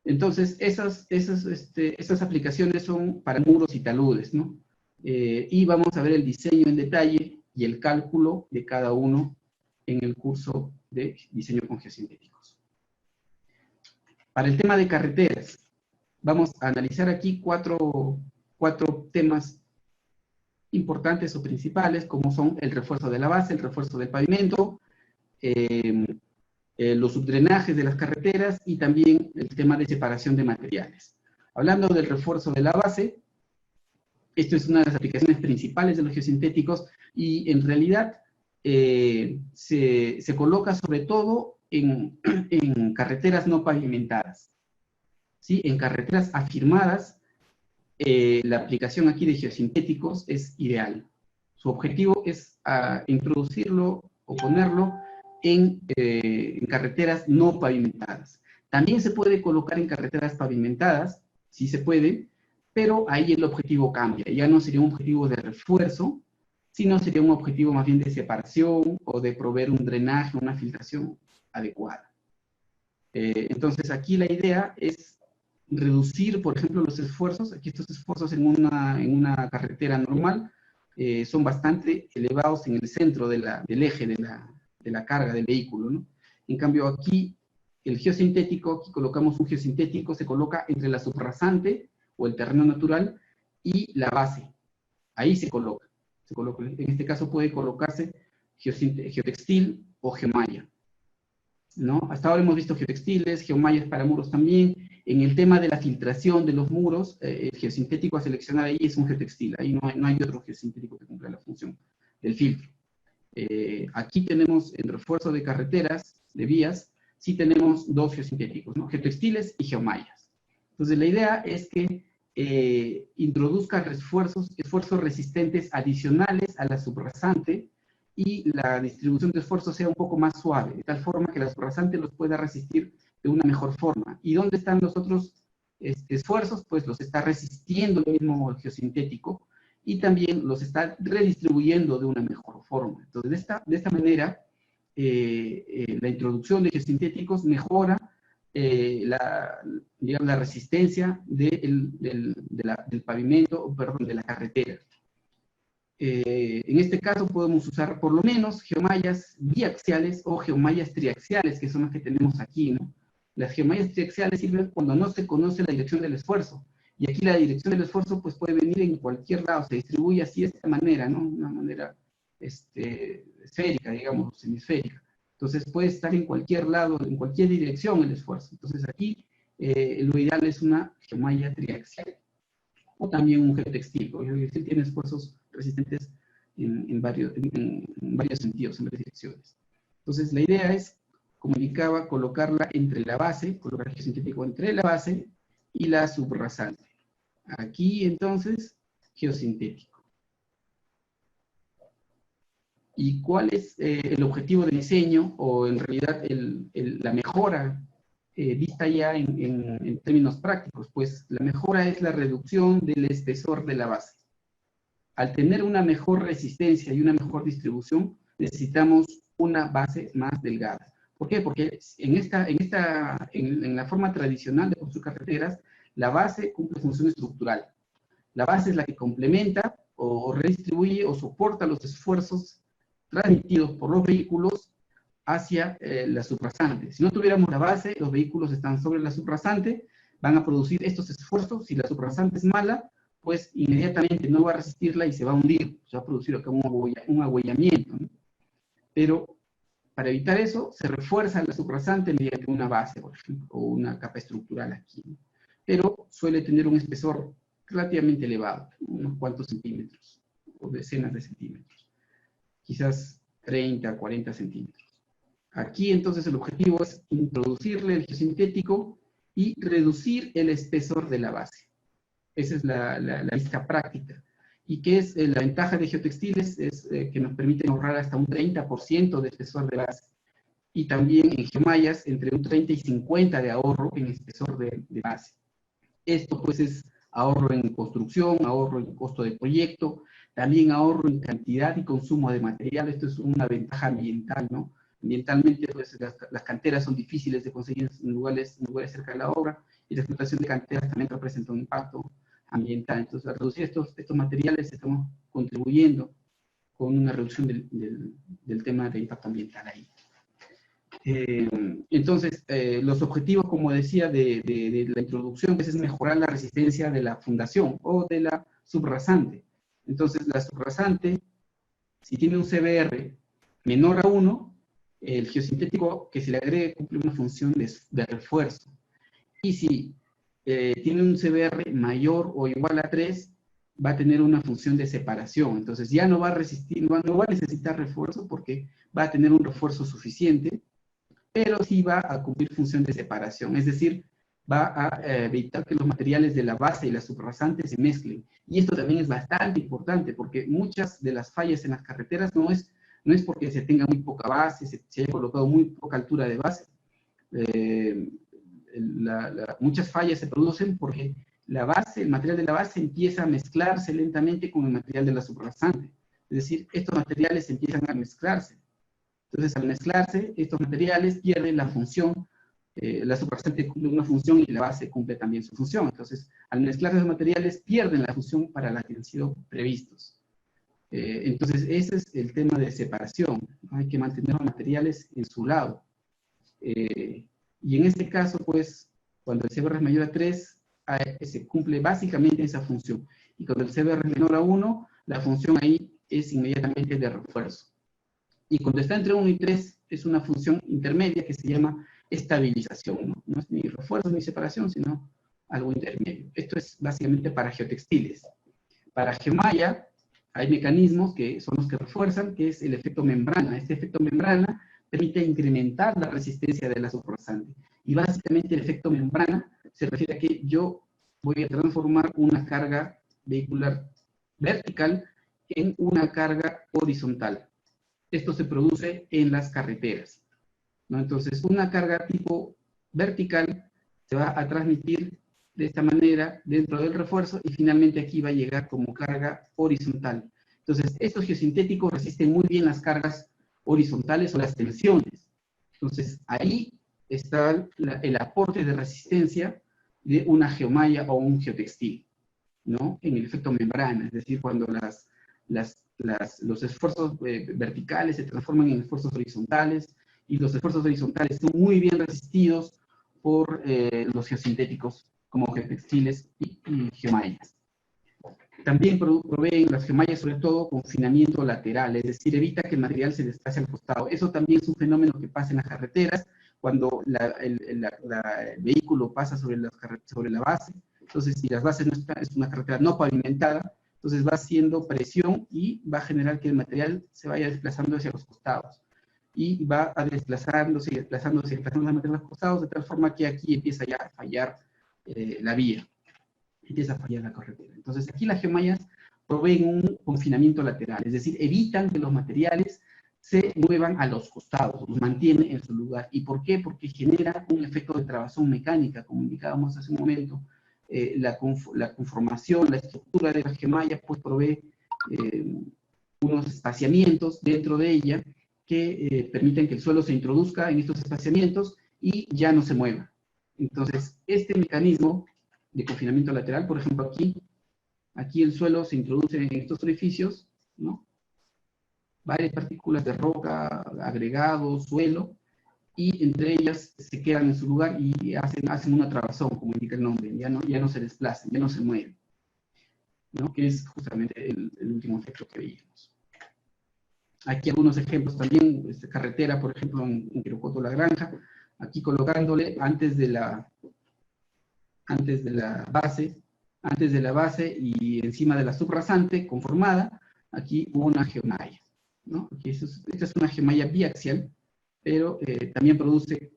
Entonces, esas aplicaciones son para muros y taludes, ¿no? Y vamos a ver el diseño en detalle y el cálculo de cada uno en el curso de diseño con geosintéticos. Para el tema de carreteras, vamos a analizar aquí cuatro temas importantes o principales, como son el refuerzo de la base, el refuerzo del pavimento, los subdrenajes de las carreteras y también el tema de separación de materiales. Hablando del refuerzo de la base, esto es una de las aplicaciones principales de los geosintéticos, y en realidad se coloca sobre todo en carreteras no pavimentadas, ¿sí? En carreteras afirmadas, la aplicación aquí de geosintéticos es ideal. Su objetivo es introducirlo o ponerlo en carreteras no pavimentadas. También se puede colocar en carreteras pavimentadas, sí se puede, pero ahí el objetivo cambia. Ya no sería un objetivo de refuerzo, sino sería un objetivo más bien de separación o de proveer un drenaje, una filtración adecuada. Entonces aquí la idea es reducir, por ejemplo, los esfuerzos. Aquí estos esfuerzos en una carretera normal son bastante elevados en el centro del eje de la carga del vehículo, ¿no? En cambio aquí, el geosintético, aquí colocamos un geosintético, se coloca entre la subrasante o el terreno natural y la base. Ahí se coloca. En este caso puede colocarse geotextil o geomalla, ¿no? Hasta ahora hemos visto geotextiles, geomallas para muros también. En el tema de la filtración de los muros, el geosintético a seleccionar ahí es un geotextil. Ahí no hay otro geosintético que cumpla la función del filtro. Aquí tenemos el refuerzo de carreteras, de vías. sí tenemos dos geosintéticos, ¿no? Geotextiles y geomallas. Entonces, la idea es que introduzca esfuerzos resistentes adicionales a la subrasante, y la distribución de esfuerzos sea un poco más suave, de tal forma que la subrasante los pueda resistir de una mejor forma. ¿Y dónde están los otros esfuerzos? Pues los está resistiendo el mismo geosintético, y también los está redistribuyendo de una mejor forma. Entonces, de esta manera, la introducción de geosintéticos mejora digamos, la resistencia del pavimento, perdón, de la carretera. En este caso podemos usar por lo menos geomallas biaxiales o geomallas triaxiales, que son las que tenemos aquí, ¿no? Las geomallas triaxiales sirven cuando no se conoce la dirección del esfuerzo. Y aquí la dirección del esfuerzo pues, puede venir en cualquier lado, se distribuye así de esta manera, ¿no? Una manera esférica, digamos, semisférica. Entonces puede estar en cualquier lado, en cualquier dirección el esfuerzo. Entonces aquí lo ideal es una geomalla triaxial. O también un geotextil. El geotextil tiene esfuerzos resistentes en varios sentidos, en varias direcciones. Entonces la idea es, como indicaba, colocarla entre la base, colocar el geosintético entre la base y la subrasante. Aquí entonces, geosintético. ¿Y cuál es el objetivo de diseño, o en realidad la mejora vista ya en términos prácticos? Pues la mejora es la reducción del espesor de la base. Al tener una mejor resistencia y una mejor distribución, necesitamos una base más delgada. ¿Por qué? Porque en la forma tradicional de construir carreteras, la base cumple función estructural. La base es la que complementa o redistribuye o soporta los esfuerzos transmitidos por los vehículos hacia la subrasante. Si no tuviéramos la base, los vehículos están sobre la subrasante, van a producir estos esfuerzos. Si la subrasante es mala, pues inmediatamente no va a resistirla y se va a hundir. Se va a producir acá un agüellamiento, ¿no? Pero para evitar eso, se refuerza la subrasante mediante una base, por ejemplo, o una capa estructural aquí, ¿no? Pero suele tener un espesor relativamente elevado, unos cuantos centímetros, o decenas de centímetros, quizás 30, 40 centímetros. Aquí entonces el objetivo es introducirle el geosintético y reducir el espesor de la base. Esa es la vista práctica. ¿Y qué es la ventaja de geotextiles? Es que nos permiten ahorrar hasta un 30% de espesor de base. Y también en geomallas entre un 30 y 50 de ahorro en espesor de base. Esto pues es ahorro en construcción, ahorro en costo de proyecto, también ahorro en cantidad y consumo de material. Esto es una ventaja ambiental, ¿no? Ambientalmente, pues, las canteras son difíciles de conseguir en lugares cerca de la obra, y la explotación de canteras también representa un impacto ambiental. Entonces, al reducir estos materiales, estamos contribuyendo con una reducción del tema de impacto ambiental ahí. Entonces, los objetivos, como decía, de la introducción, pues, es mejorar la resistencia de la fundación o de la subrasante. Entonces, la subrasante, si tiene un CBR menor a 1, el geosintético que se le agregue cumple una función de refuerzo. Y si tiene un CBR mayor o igual a 3, va a tener una función de separación. Entonces ya no va a resistir, no va a necesitar refuerzo, porque va a tener un refuerzo suficiente, pero sí va a cumplir función de separación. Es decir, va a evitar que los materiales de la base y la subrasante se mezclen. Y esto también es bastante importante, porque muchas de las fallas en las carreteras no es porque se tenga muy poca base, se haya colocado muy poca altura de base. Muchas fallas se producen porque el material de la base empieza a mezclarse lentamente con el material de la subrasante. Es decir, estos materiales empiezan a mezclarse. Entonces, al mezclarse, estos materiales pierden la función. La subrasante cumple una función y la base cumple también su función. Entonces, al mezclarse los materiales, pierden la función para la que han sido previstos. Entonces, ese es el tema de separación. Hay que mantener los materiales en su lado. Y en este caso, pues, cuando el CBR es mayor a 3, se cumple básicamente esa función. Y cuando el CBR es menor a 1, la función ahí es inmediatamente de refuerzo. Y cuando está entre 1 y 3, es una función intermedia que se llama estabilización, ¿no? No es ni refuerzo ni separación, sino algo intermedio. Esto es básicamente para geotextiles. Para geomalla hay mecanismos que son los que refuerzan, que es el efecto membrana. Este efecto membrana permite incrementar la resistencia de la subrasante. Y básicamente el efecto membrana se refiere a que yo voy a transformar una carga vehicular vertical en una carga horizontal. Esto se produce en las carreteras, ¿no? Entonces, una carga tipo vertical se va a transmitir de esta manera dentro del refuerzo y finalmente aquí va a llegar como carga horizontal. Entonces, estos geosintéticos resisten muy bien las cargas horizontales o las tensiones. Entonces, ahí está el aporte de resistencia de una geomalla o un geotextil, ¿no? En el efecto membrana, es decir, cuando los esfuerzos verticales se transforman en esfuerzos horizontales y los esfuerzos horizontales son muy bien resistidos por los geosintéticos como geotextiles y geomallas. También proveen las geomallas sobre todo confinamiento lateral, es decir, evita que el material se desplace al costado. Eso también es un fenómeno que pasa en las carreteras cuando el vehículo pasa sobre la base. Entonces, si las bases no están, es una carretera no pavimentada, entonces va haciendo presión y va a generar que el material se vaya desplazando hacia los costados. Y va a desplazándose y desplazándose el material a los costados, de tal forma que aquí empieza ya a fallar la vía. Empieza a fallar la carretera. Entonces aquí las geomallas proveen un confinamiento lateral, es decir, evitan que los materiales se muevan a los costados, los mantienen en su lugar. ¿Y por qué? Porque genera un efecto de trabazón mecánica, como indicábamos hace un momento. La conformación, la estructura de la geomalla, pues provee unos espaciamientos dentro de ella que permiten que el suelo se introduzca en estos espaciamientos y ya no se mueva. Entonces, este mecanismo de confinamiento lateral, por ejemplo, aquí el suelo se introduce en estos orificios, ¿no? Varias partículas de roca, agregados, suelo, y entre ellas se quedan en su lugar y hacen una trabazón, como indica el nombre, ya no se desplazan, ya no se mueven, ¿no? Que es justamente el último efecto que veíamos. Aquí algunos ejemplos también, carretera, por ejemplo, en Quirocoto La Granja, aquí colocándole antes de la base y encima de la subrasante conformada, aquí hubo una geomalla, ¿no? Esta es una geomalla biaxial, pero también produce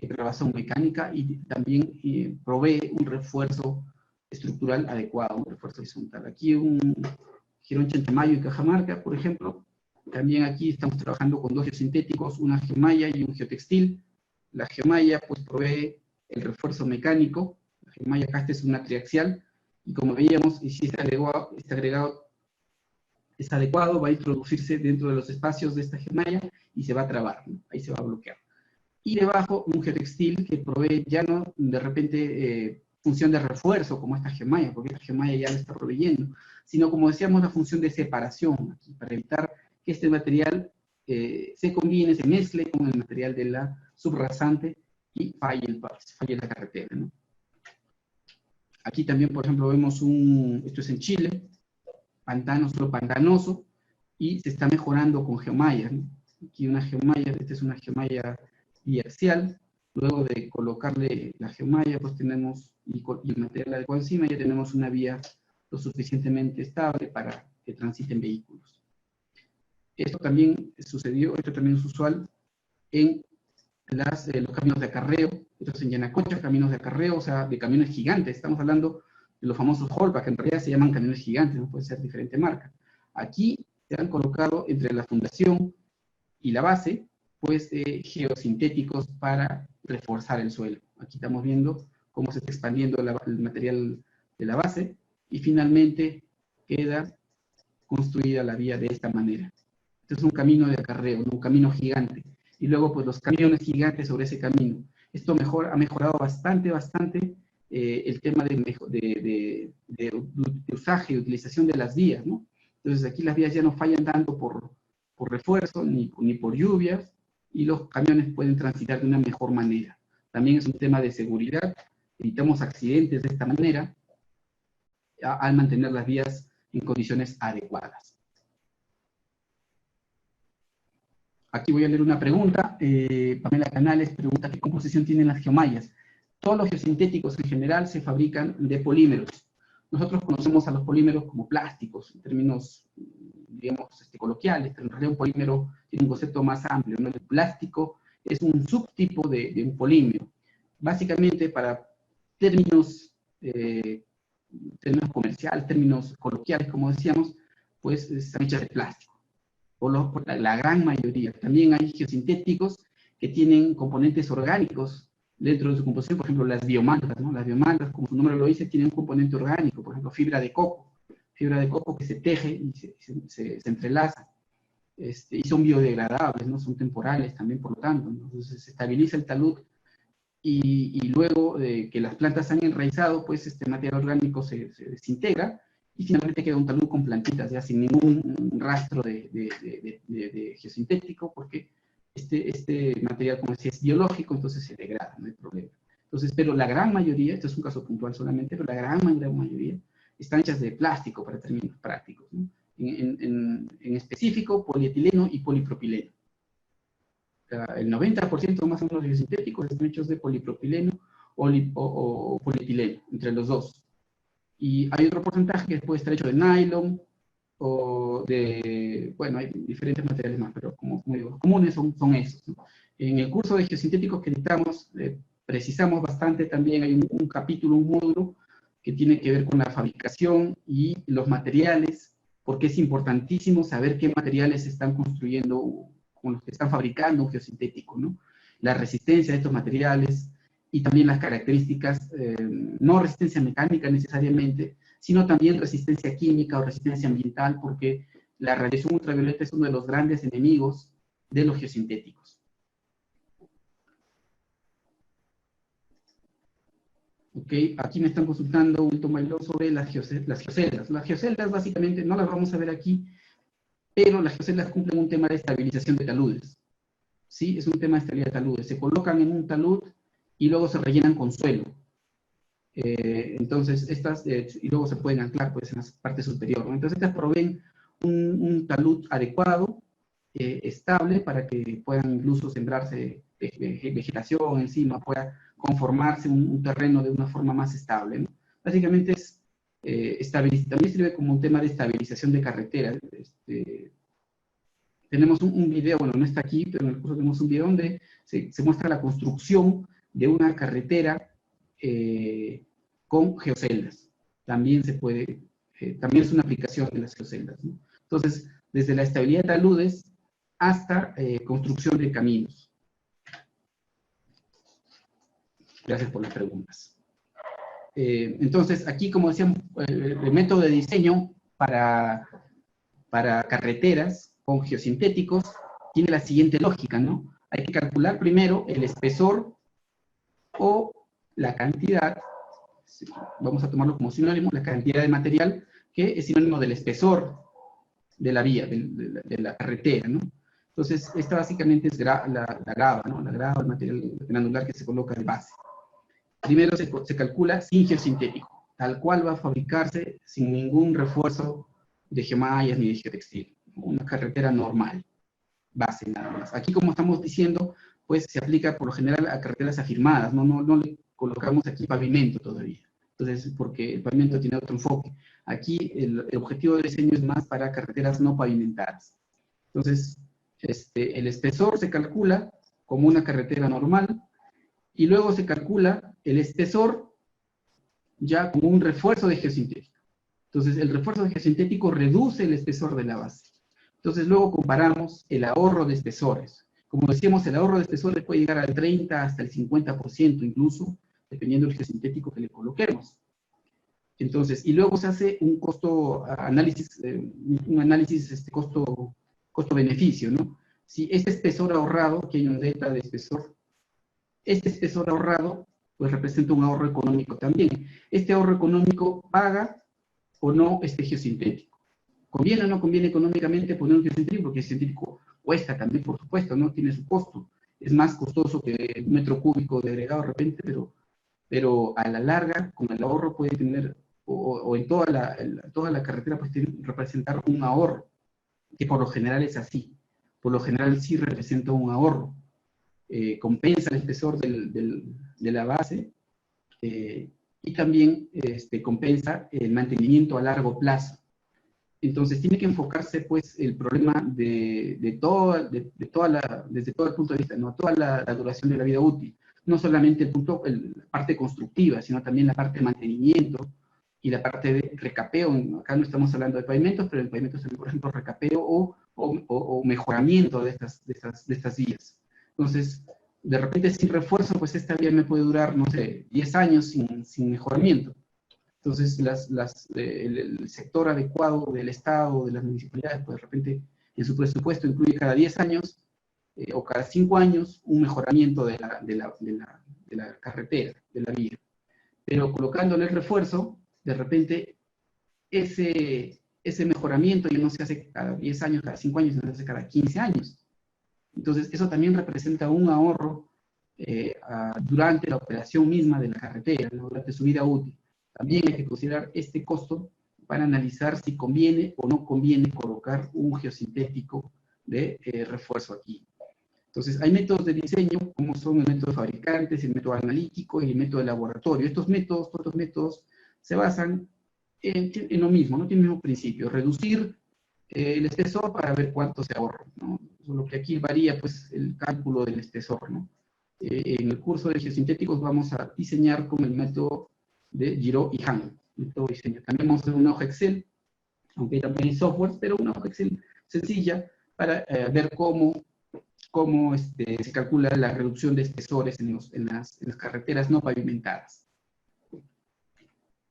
trabazón mecánica y también provee un refuerzo estructural adecuado, un refuerzo horizontal. Aquí un Girón Chantamayo y Cajamarca, por ejemplo. También aquí estamos trabajando con dos geosintéticos, una geomalla y un geotextil. La geomalla pues provee el refuerzo mecánico. La geomalla acá es una triaxial, y como veíamos, y si este agregado es adecuado, va a introducirse dentro de los espacios de esta geomalla y se va a trabar, ¿no? Ahí se va a bloquear. Y debajo un geotextil que provee ya no de repente función de refuerzo como esta geomalla, porque esta geomalla ya lo está proveyendo, sino como decíamos la función de separación, aquí, para evitar que este material se combine, se mezcle con el material de la subrasante y falle la carretera, ¿no? Aquí también, por ejemplo, vemos esto es en Chile, solo pantanoso, y se está mejorando con geomallas, ¿no? Aquí una geomalla, esta es una geomalla biaxial. Luego de colocarle la geomalla, pues tenemos, y el material adecuado encima, ya tenemos una vía lo suficientemente estable para que transiten vehículos. Esto también es usual en los caminos de acarreo. Esto es en Yanacocha, caminos de acarreo, o sea, de camiones gigantes. Estamos hablando de los famosos Holbach, que en realidad se llaman camiones gigantes, no puede ser diferente marca. Aquí se han colocado entre la fundación y la base, pues geosintéticos para reforzar el suelo. Aquí estamos viendo cómo se está expandiendo el material de la base y finalmente queda construida la vía de esta manera. Este es un camino de acarreo, un camino gigante. Y luego pues los camiones gigantes sobre ese camino. Esto ha mejorado bastante el tema de usaje y utilización de las vías, ¿no? Entonces aquí las vías ya no fallan tanto por refuerzo ni por lluvias, y los camiones pueden transitar de una mejor manera. También es un tema de seguridad, evitamos accidentes de esta manera al mantener las vías en condiciones adecuadas. Aquí voy a leer una pregunta. Pamela Canales pregunta qué composición tienen las geomallas. Todos los geosintéticos en general se fabrican de polímeros. Nosotros conocemos a los polímeros como plásticos, en términos, digamos, coloquiales, pero en realidad un polímero tiene un concepto más amplio, ¿no? El plástico es un subtipo de un polímero. Básicamente, para términos, términos comerciales, términos coloquiales, como decíamos, pues están hechas de plástico, por la gran mayoría. También hay geosintéticos que tienen componentes orgánicos dentro de su composición, por ejemplo, las biomaltas, ¿no? Las biomaltas, como su nombre lo dice, tienen un componente orgánico, por ejemplo, fibra de coco que se teje y se entrelaza. Y son biodegradables, ¿no? Son temporales también, por lo tanto. Entonces se estabiliza el talud y luego de que las plantas han enraizado, pues este material orgánico se desintegra y finalmente queda un talud con plantitas, ya sin ningún rastro de geosintético, porque este material, como decía, es biológico, entonces se degrada, no hay problema. Entonces, pero la gran mayoría, esto es un caso puntual solamente, pero la gran mayoría están hechas de plástico para términos prácticos, ¿no? En específico, polietileno y polipropileno. El 90% más o menos de los sintéticos están hechos de polipropileno o polietileno, entre los dos. Y hay otro porcentaje que puede estar hecho de nylon o de, bueno, hay diferentes materiales más, pero como digo, los comunes son esos, ¿no? En el curso de geosintéticos que dictamos, precisamos bastante también, hay un capítulo, un módulo, que tiene que ver con la fabricación y los materiales, porque es importantísimo saber qué materiales se están construyendo, con los que están fabricando un geosintético, ¿no? La resistencia de estos materiales y también las características, no resistencia mecánica necesariamente, sino también resistencia química o resistencia ambiental, porque la radiación ultravioleta es uno de los grandes enemigos de los geosintéticos. Ok, aquí me están consultando Wilton Bailón sobre las geoceldas. Las geoceldas básicamente no las vamos a ver aquí, pero las geoceldas cumplen un tema de estabilización de taludes. ¿Sí? Es un tema de estabilidad de taludes. Se colocan en un talud y luego se rellenan con suelo. Entonces, y luego se pueden anclar pues, en la parte superior, ¿no? Entonces, estas proveen un talud adecuado, estable, para que puedan incluso sembrarse vegetación encima, pueda conformarse un terreno de una forma más estable, ¿no? Básicamente es también sirve como un tema de estabilización de carreteras. Tenemos un video, bueno, no está aquí, pero en el curso tenemos un video donde se muestra la construcción de una carretera con geoceldas. También se puede, también es una aplicación de las geoceldas, ¿no? Entonces, desde la estabilidad de taludes hasta construcción de caminos. Gracias por las preguntas. Entonces, aquí, como decíamos, el método de diseño para carreteras con geosintéticos tiene la siguiente lógica, ¿no? Hay que calcular primero el espesor o la cantidad, vamos a tomarlo como sinónimo, la cantidad de material que es sinónimo del espesor de la vía, de la carretera, ¿no? Entonces, esta básicamente es la grava, ¿no? La grava, el material granular que se coloca de base. Primero se calcula sin geosintético, tal cual va a fabricarse sin ningún refuerzo de geomallas ni de geotextil. Una carretera normal, base nada más. Aquí, como estamos diciendo, pues se aplica por lo general a carreteras afirmadas, no le colocamos aquí pavimento todavía. Entonces, porque el pavimento tiene otro enfoque. Aquí el objetivo de diseño es más para carreteras no pavimentadas. Entonces, el espesor se calcula como una carretera normal y luego se calcula el espesor ya como un refuerzo de geosintético. Entonces, el refuerzo de geosintético reduce el espesor de la base. Entonces, luego comparamos el ahorro de espesores. Como decíamos, el ahorro de espesores puede llegar al 30 hasta el 50% incluso, dependiendo del geosintético que le coloquemos. Entonces, y luego se hace un costo análisis, costo-beneficio, ¿no? Si este espesor ahorrado, que hay un delta de espesor, este espesor ahorrado, pues representa un ahorro económico también. Este ahorro económico paga o no este geosintético. ¿Conviene o no conviene económicamente poner un geosintético? Porque el geosintético cuesta también, por supuesto, ¿no? Tiene su costo. Es más costoso que un metro cúbico de agregado de repente, pero a la larga, con el ahorro puede tener, o en toda la carretera puede representar un ahorro, que por lo general es así. Por lo general sí representa un ahorro. Compensa el espesor de la base y también compensa el mantenimiento a largo plazo. Entonces tiene que enfocarse pues el problema desde todo el punto de vista, ¿no? Toda la duración de la vida útil. No solamente la parte constructiva, sino también la parte de mantenimiento y la parte de recapeo. Acá no estamos hablando de pavimentos, pero en pavimentos, por ejemplo, recapeo o mejoramiento de estas vías. Entonces, de repente sin refuerzo, pues esta vía me puede durar, no sé, 10 años sin mejoramiento. Entonces, el sector adecuado del Estado, de las municipalidades, pues de repente en su presupuesto incluye cada 10 años o cada 5 años un mejoramiento de la carretera, de la vía. Pero colocándole el refuerzo, de repente ese mejoramiento ya no se hace cada 10 años, cada 5 años, sino se hace cada 15 años. Entonces, eso también representa un ahorro durante la operación misma de la carretera, ¿no? Durante su vida útil. También hay que considerar este costo para analizar si conviene o no conviene colocar un geosintético de refuerzo aquí. Entonces, hay métodos de diseño, como son el método de fabricantes, el método analítico y el método de laboratorio. Todos estos métodos se basan en lo mismo, ¿no? Tiene el mismo principio, reducir el espesor para ver cuánto se ahorra, ¿no? Lo que aquí varía, pues, el cálculo del espesor, ¿no? En el curso de geosintéticos vamos a diseñar con el método de Giraud y Hahn, método de diseño. También vamos a hacer una hoja Excel, aunque también hay software, pero una hoja Excel sencilla para ver cómo se calcula la reducción de espesores en las carreteras no pavimentadas.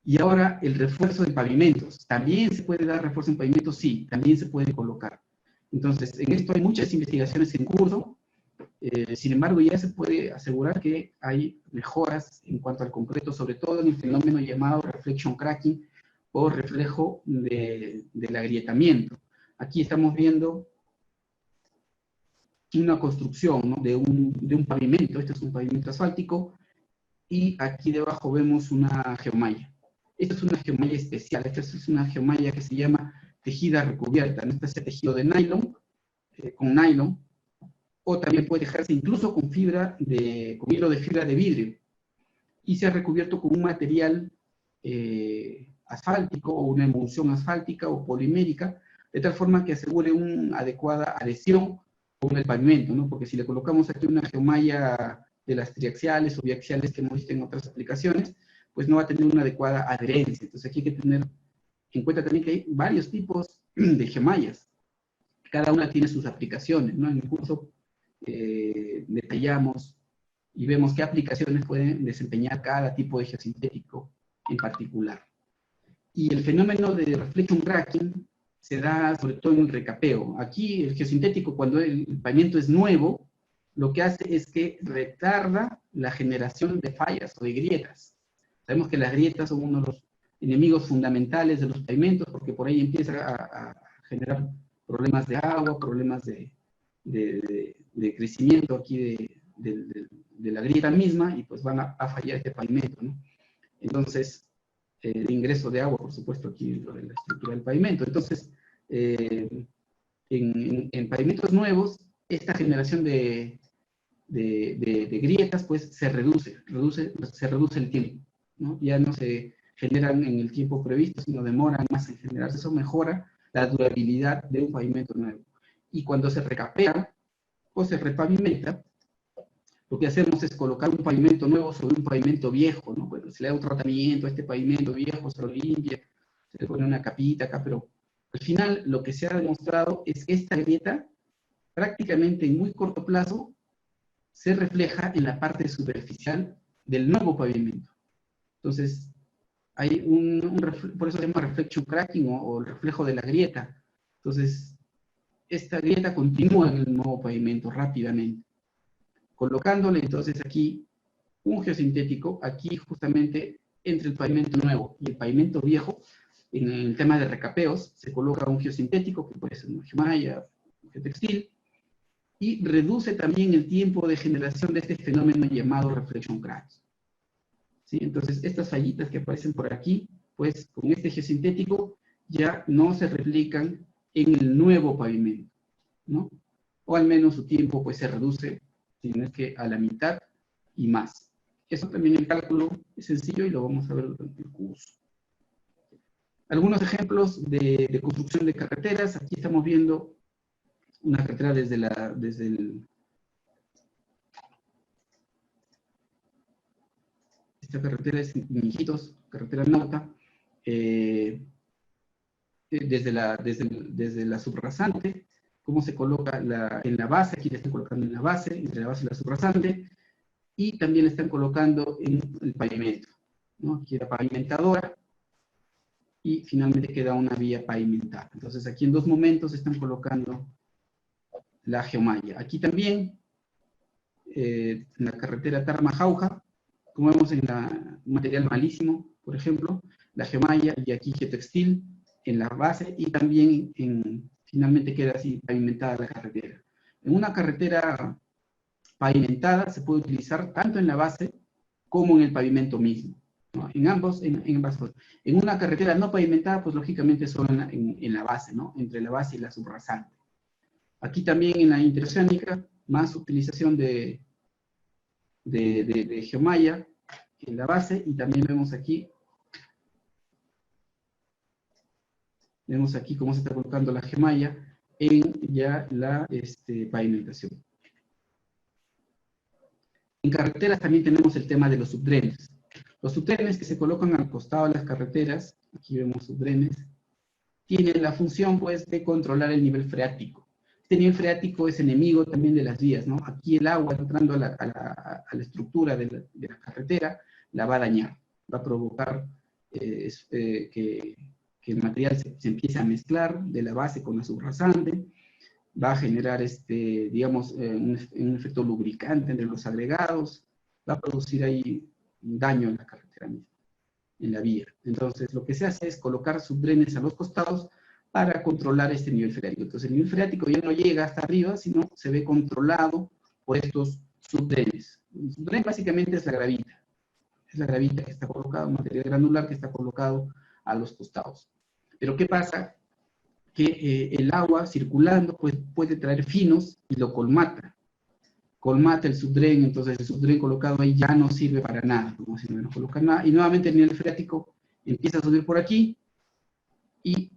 Y ahora el refuerzo de pavimentos. ¿También se puede dar refuerzo en pavimentos? Sí, también se puede colocar. Entonces, en esto hay muchas investigaciones en curso. Sin embargo, ya se puede asegurar que hay mejoras en cuanto al concreto, sobre todo en el fenómeno llamado reflection cracking o reflejo del agrietamiento. Aquí estamos viendo una construcción, ¿no? de un pavimento. Este es un pavimento asfáltico y aquí debajo vemos una geomalla. Esta es una geomalla especial. Esta es una geomalla que se llama tejida recubierta. Este es tejido de nylon, con nylon, o también puede dejarse incluso con hilo de fibra de vidrio, y se ha recubierto con un material asfáltico o una emulsión asfáltica o polimérica, de tal forma que asegure una adecuada adhesión con el pavimento, ¿no? Porque si le colocamos aquí una geomalla de las triaxiales o biaxiales que hemos visto en otras aplicaciones, pues no va a tener una adecuada adherencia. Entonces aquí hay que tener en cuenta también que hay varios tipos de geomallas. Cada una tiene sus aplicaciones, ¿no? En el curso detallamos y vemos qué aplicaciones pueden desempeñar cada tipo de geosintético en particular. Y el fenómeno de reflection cracking se da sobre todo en el recapeo. Aquí el geosintético, cuando el pavimento es nuevo, lo que hace es que retarda la generación de fallas o de grietas. Sabemos que las grietas son uno de los enemigos fundamentales de los pavimentos, porque por ahí empieza a generar problemas de agua, problemas de crecimiento aquí de la grieta misma, y pues van a fallar este pavimento, ¿no? Entonces, de ingreso de agua, por supuesto, aquí lo de la estructura del pavimento. Entonces, en pavimentos nuevos, esta generación de grietas, pues se reduce el tiempo, ¿no? Ya no se generan en el tiempo previsto, sino demoran más en generarse. Eso mejora la durabilidad de un pavimento nuevo. Y cuando se recapea o se repavimenta, lo que hacemos es colocar un pavimento nuevo sobre un pavimento viejo, ¿no? Bueno, se le da un tratamiento a este pavimento viejo, se lo limpia, se le pone una capita acá, pero al final lo que se ha demostrado es que esta grieta prácticamente en muy corto plazo se refleja en la parte superficial del nuevo pavimento. Entonces, hay por eso se llama reflection cracking o el reflejo de la grieta. Entonces, esta grieta continúa en el nuevo pavimento rápidamente. Colocándole entonces aquí un geosintético, aquí justamente entre el pavimento nuevo y el pavimento viejo, en el tema de recapeos, se coloca un geosintético, que puede ser una geomalla, un geotextil, y reduce también el tiempo de generación de este fenómeno llamado reflection crack. ¿Sí? Entonces, estas fallitas que aparecen por aquí, pues con este geosintético ya no se replican en el nuevo pavimento, ¿no? O al menos su tiempo pues se reduce, si no es que a la mitad y más. Eso también el cálculo es sencillo y lo vamos a ver durante el curso. Algunos ejemplos de construcción de carreteras. Aquí estamos viendo una carretera esta carretera es en Iquitos, carretera Nauta, desde la subrasante, cómo se coloca en la base, aquí le están colocando en la base, entre la base y la subrasante, y también le están colocando en el pavimento, ¿no? Aquí la pavimentadora, y finalmente queda una vía pavimentada. Entonces aquí en dos momentos están colocando la geomalla. Aquí también, en la carretera Tarma-Jauja, como vemos en un material malísimo, por ejemplo, la geomalla y aquí geotextil en la base y también finalmente queda así pavimentada la carretera. En una carretera pavimentada se puede utilizar tanto en la base como en el pavimento mismo, ¿no? En ambas cosas. En una carretera no pavimentada, pues lógicamente solo en la base, ¿no? Entre la base y la subrasante. Aquí también en la interoceánica, más utilización de geomalla en la base, y también vemos aquí cómo se está colocando la geomalla en ya la pavimentación. En carreteras también tenemos el tema de los subdrenes. Los subdrenes que se colocan al costado de las carreteras, aquí vemos subdrenes, tienen la función pues de controlar el nivel freático. Este nivel freático es enemigo también de las vías, ¿no? Aquí el agua entrando a la estructura de la carretera la va a dañar, va a provocar que el material se empiece a mezclar de la base con la subrasante, va a generar, digamos, un efecto lubricante entre los agregados, va a producir ahí un daño en la carretera misma, en la vía. Entonces, lo que se hace es colocar subdrenes a los costados para controlar este nivel freático. Entonces, el nivel freático ya no llega hasta arriba, sino se ve controlado por estos subdrenes. El subdren básicamente es la gravita. Es la gravita que está colocada, un material granular que está colocado a los costados. Pero, ¿qué pasa? Que el agua circulando pues, puede traer finos y lo colmata. Colmata el subdren, entonces el subdren colocado ahí ya no sirve para nada, como si no coloca nada, y nuevamente el nivel freático empieza a subir por aquí y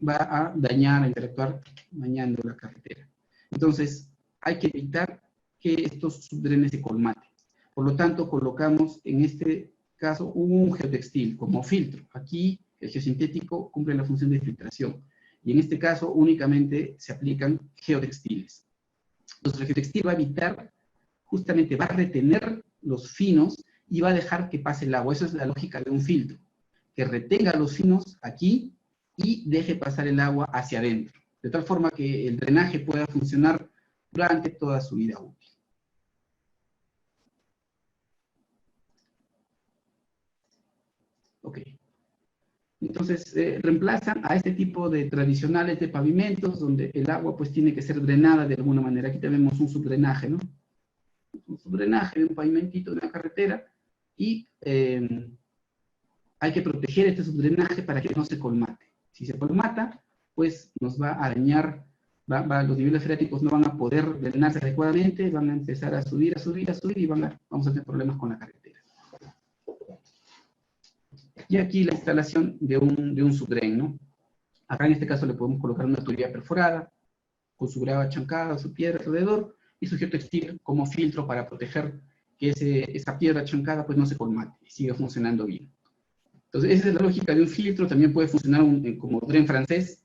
va a dañar, a interactuar, dañando la carretera. Entonces, hay que evitar que estos subdrenes se colmaten. Por lo tanto, colocamos en este caso un geotextil como filtro. Aquí el geosintético cumple la función de filtración. Y en este caso únicamente se aplican geotextiles. Entonces el geotextil va a evitar, justamente va a retener los finos y va a dejar que pase el agua. Esa es la lógica de un filtro, que retenga los finos aquí y deje pasar el agua hacia adentro, de tal forma que el drenaje pueda funcionar durante toda su vida útil. Ok. Entonces, reemplazan a este tipo de tradicionales de pavimentos, donde el agua pues tiene que ser drenada de alguna manera. Aquí tenemos un subdrenaje, ¿no? Un subdrenaje de un pavimentito de una carretera, y hay que proteger este subdrenaje para que no se colmate. Si se colmata, pues nos va a dañar, los niveles freáticos no van a poder drenarse adecuadamente, van a empezar a subir, y vamos a tener problemas con la carretera. Y aquí la instalación de un subdren, ¿no? Acá en este caso le podemos colocar una tubería perforada, con su grava chancada, su piedra alrededor, y su geotextil como filtro para proteger que esa piedra chancada pues no se colmate y siga funcionando bien. Entonces, esa es la lógica de un filtro. También puede funcionar como dren francés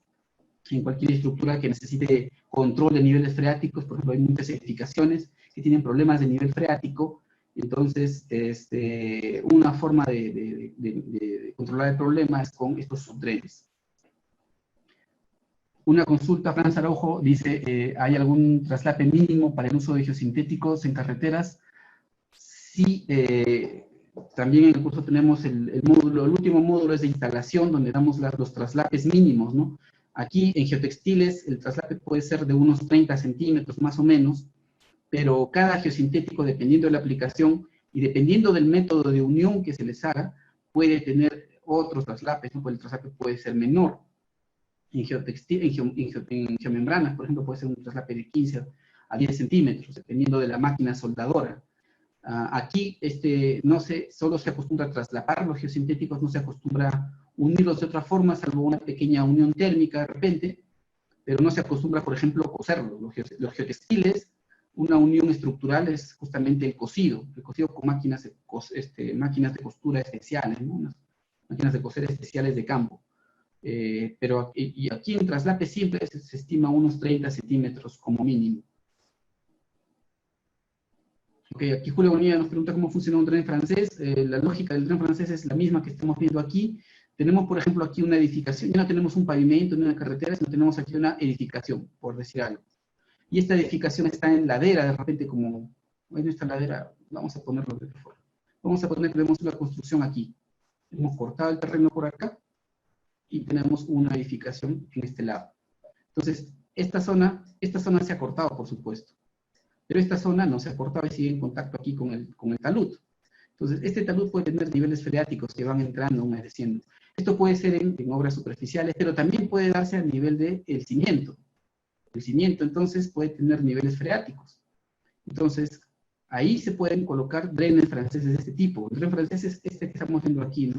en cualquier estructura que necesite control de niveles freáticos. Por ejemplo, hay muchas edificaciones que tienen problemas de nivel freático. Entonces, una forma de controlar el problema es con estos subdrenes. Una consulta, Franz Araujo, dice, ¿hay algún traslape mínimo para el uso de geosintéticos en carreteras? Sí, también en el curso tenemos el último módulo es de instalación, donde damos los traslapes mínimos, ¿no? Aquí en geotextiles el traslape puede ser de unos 30 centímetros más o menos, pero cada geosintético, dependiendo de la aplicación y dependiendo del método de unión que se les haga, puede tener otros traslapes, ¿no? Pues el traslape puede ser menor. En geomembranas, por ejemplo, puede ser un traslape de 15 a 10 centímetros, dependiendo de la máquina soldadora. Aquí solo se acostumbra a traslapar los geosintéticos, no se acostumbra unirlos de otra forma, salvo una pequeña unión térmica de repente, pero no se acostumbra, por ejemplo, a coserlos. Los geotextiles, una unión estructural es justamente el cosido con máquinas máquinas de costura especiales, ¿no? Unas máquinas de coser especiales de campo. Pero y aquí en traslape siempre se estima unos 30 centímetros como mínimo. Ok, aquí Julio Bonilla nos pregunta cómo funciona un tren francés. La lógica del tren francés es la misma que estamos viendo aquí. Tenemos, por ejemplo, aquí una edificación. Ya no tenemos un pavimento ni una carretera, sino tenemos aquí una edificación, por decir algo. Y esta edificación está en ladera, de repente como, en esta ladera, vamos a ponerlo de otra forma. Vamos a poner que vemos una construcción aquí. Hemos cortado el terreno por acá y tenemos una edificación en este lado. Entonces, esta zona se ha cortado, por supuesto. Pero esta zona no se ha cortado y sigue en contacto aquí con el talud. Entonces, este talud puede tener niveles freáticos que van entrando, humedeciendo. Esto puede ser en obras superficiales, pero también puede darse a nivel del cimiento. El cimiento, entonces, puede tener niveles freáticos. Entonces, ahí se pueden colocar drenes franceses de este tipo. El dren francés es este que estamos viendo aquí, ¿no?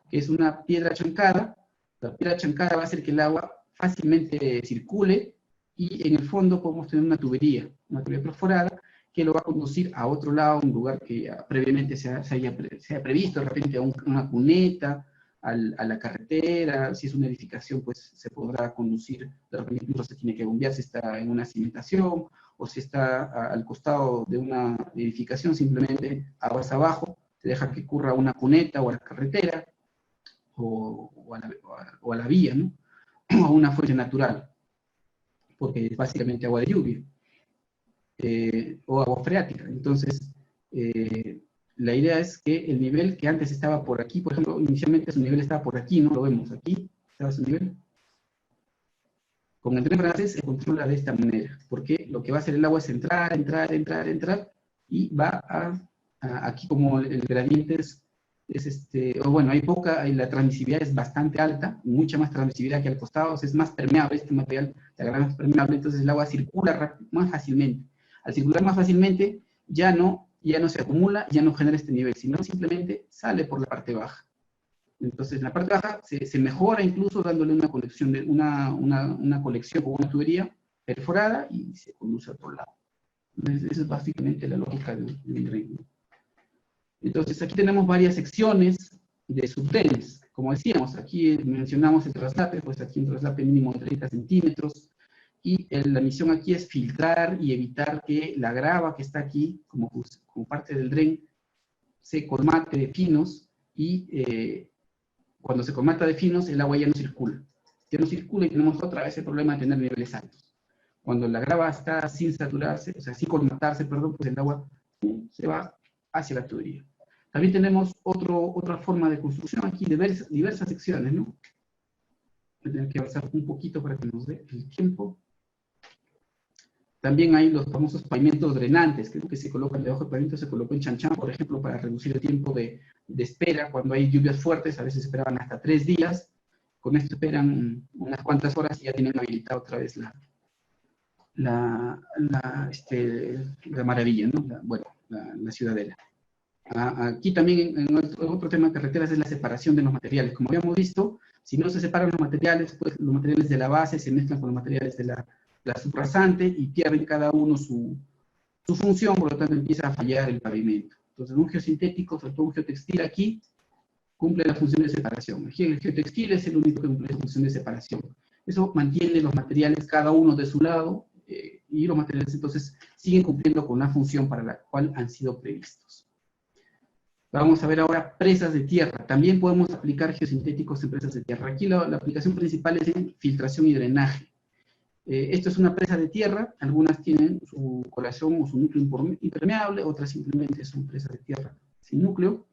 Que es una piedra chancada. La piedra chancada va a hacer que el agua fácilmente circule y en el fondo podemos tener una tubería perforada que lo va a conducir a otro lado, un lugar que ya previamente se haya previsto, de repente a una cuneta, a la carretera. Si es una edificación, pues se podrá conducir, de repente incluso se tiene que bombear si está en una cimentación, o si está al costado de una edificación, simplemente aguas abajo, se deja que ocurra una cuneta o a la carretera, o a la vía, ¿no? O a una fuente natural, porque es básicamente agua de lluvia, o agua freática. Entonces, la idea es que el nivel que antes estaba por aquí, por ejemplo, inicialmente su nivel estaba por aquí, ¿no? Lo vemos aquí, estaba su nivel. Con el tren francés se controla de esta manera, porque lo que va a hacer el agua es entrar, y va aquí como el gradiente la transmisibilidad es bastante alta, mucha más transmisibilidad que al costado, es más permeable, este material de agarrar más permeable, entonces el agua circula más fácilmente. Al circular más fácilmente, ya no se acumula, ya no genera este nivel, sino simplemente sale por la parte baja. Entonces, en la parte baja se mejora incluso dándole una conexión, una colección con una tubería perforada y se conduce a otro lado. Entonces, esa es básicamente la lógica del drenaje. Entonces, aquí tenemos varias secciones de subdrenes. Como decíamos, aquí mencionamos el traslape, pues aquí un traslape mínimo de 30 centímetros. Y la misión aquí es filtrar y evitar que la grava que está aquí, como parte del dren, se colmate de finos y cuando se colmata de finos, el agua ya no circula. Ya no circula y tenemos otra vez el problema de tener niveles altos. Cuando la grava está sin saturarse, o sea, sin colmatarse, perdón, pues el agua se va hacia la tubería. También tenemos otra forma de construcción aquí, diversas secciones, ¿no? Voy a tener que avanzar un poquito para que nos dé el tiempo. También hay los famosos pavimentos drenantes, que se colocan debajo del pavimento, se colocó en Chanchán, por ejemplo, para reducir el tiempo de espera. Cuando hay lluvias fuertes, a veces esperaban hasta 3 días. Con esto esperan unas cuantas horas y ya tienen habilitada otra vez la maravilla, ¿no? La ciudadela. Aquí también, en otro tema de carreteras, es la separación de los materiales. Como habíamos visto, si no se separan los materiales, pues los materiales de la base se mezclan con los materiales de la subrasante y pierden cada uno su función, por lo tanto empieza a fallar el pavimento. Entonces, un geosintético, sobre todo un geotextil aquí, cumple la función de separación. El geotextil es el único que cumple la función de separación. Eso mantiene los materiales cada uno de su lado y los materiales entonces siguen cumpliendo con la función para la cual han sido previstos. Vamos a ver ahora presas de tierra. También podemos aplicar geosintéticos en presas de tierra. Aquí la aplicación principal es en filtración y drenaje. Esto es una presa de tierra, algunas tienen su colación o su núcleo impermeable, otras simplemente son presas de tierra sin núcleo,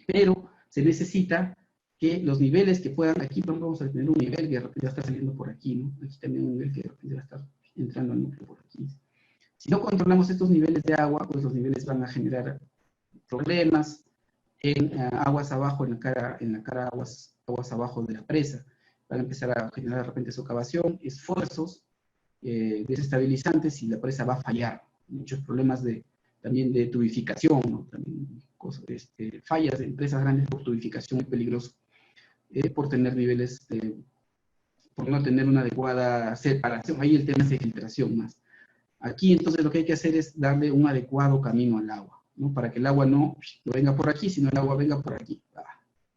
pero se necesita que los niveles que puedan, aquí por ejemplo vamos a tener un nivel que de repente va a estar saliendo por aquí, ¿no? Aquí también un nivel que de repente va a estar entrando al núcleo por aquí. Si no controlamos estos niveles de agua, pues los niveles van a generar problemas en aguas abajo, en la cara aguas abajo de la presa. Van a empezar a generar de repente socavación, esfuerzos desestabilizantes y la presa va a fallar. Muchos problemas también de tubificación, ¿no? También fallas de presas grandes por tubificación muy peligroso. por tener niveles, por no tener una adecuada separación. Ahí el tema es de filtración más. Aquí entonces lo que hay que hacer es darle un adecuado camino al agua, ¿no? Para que el agua no venga por aquí, sino el agua venga por aquí,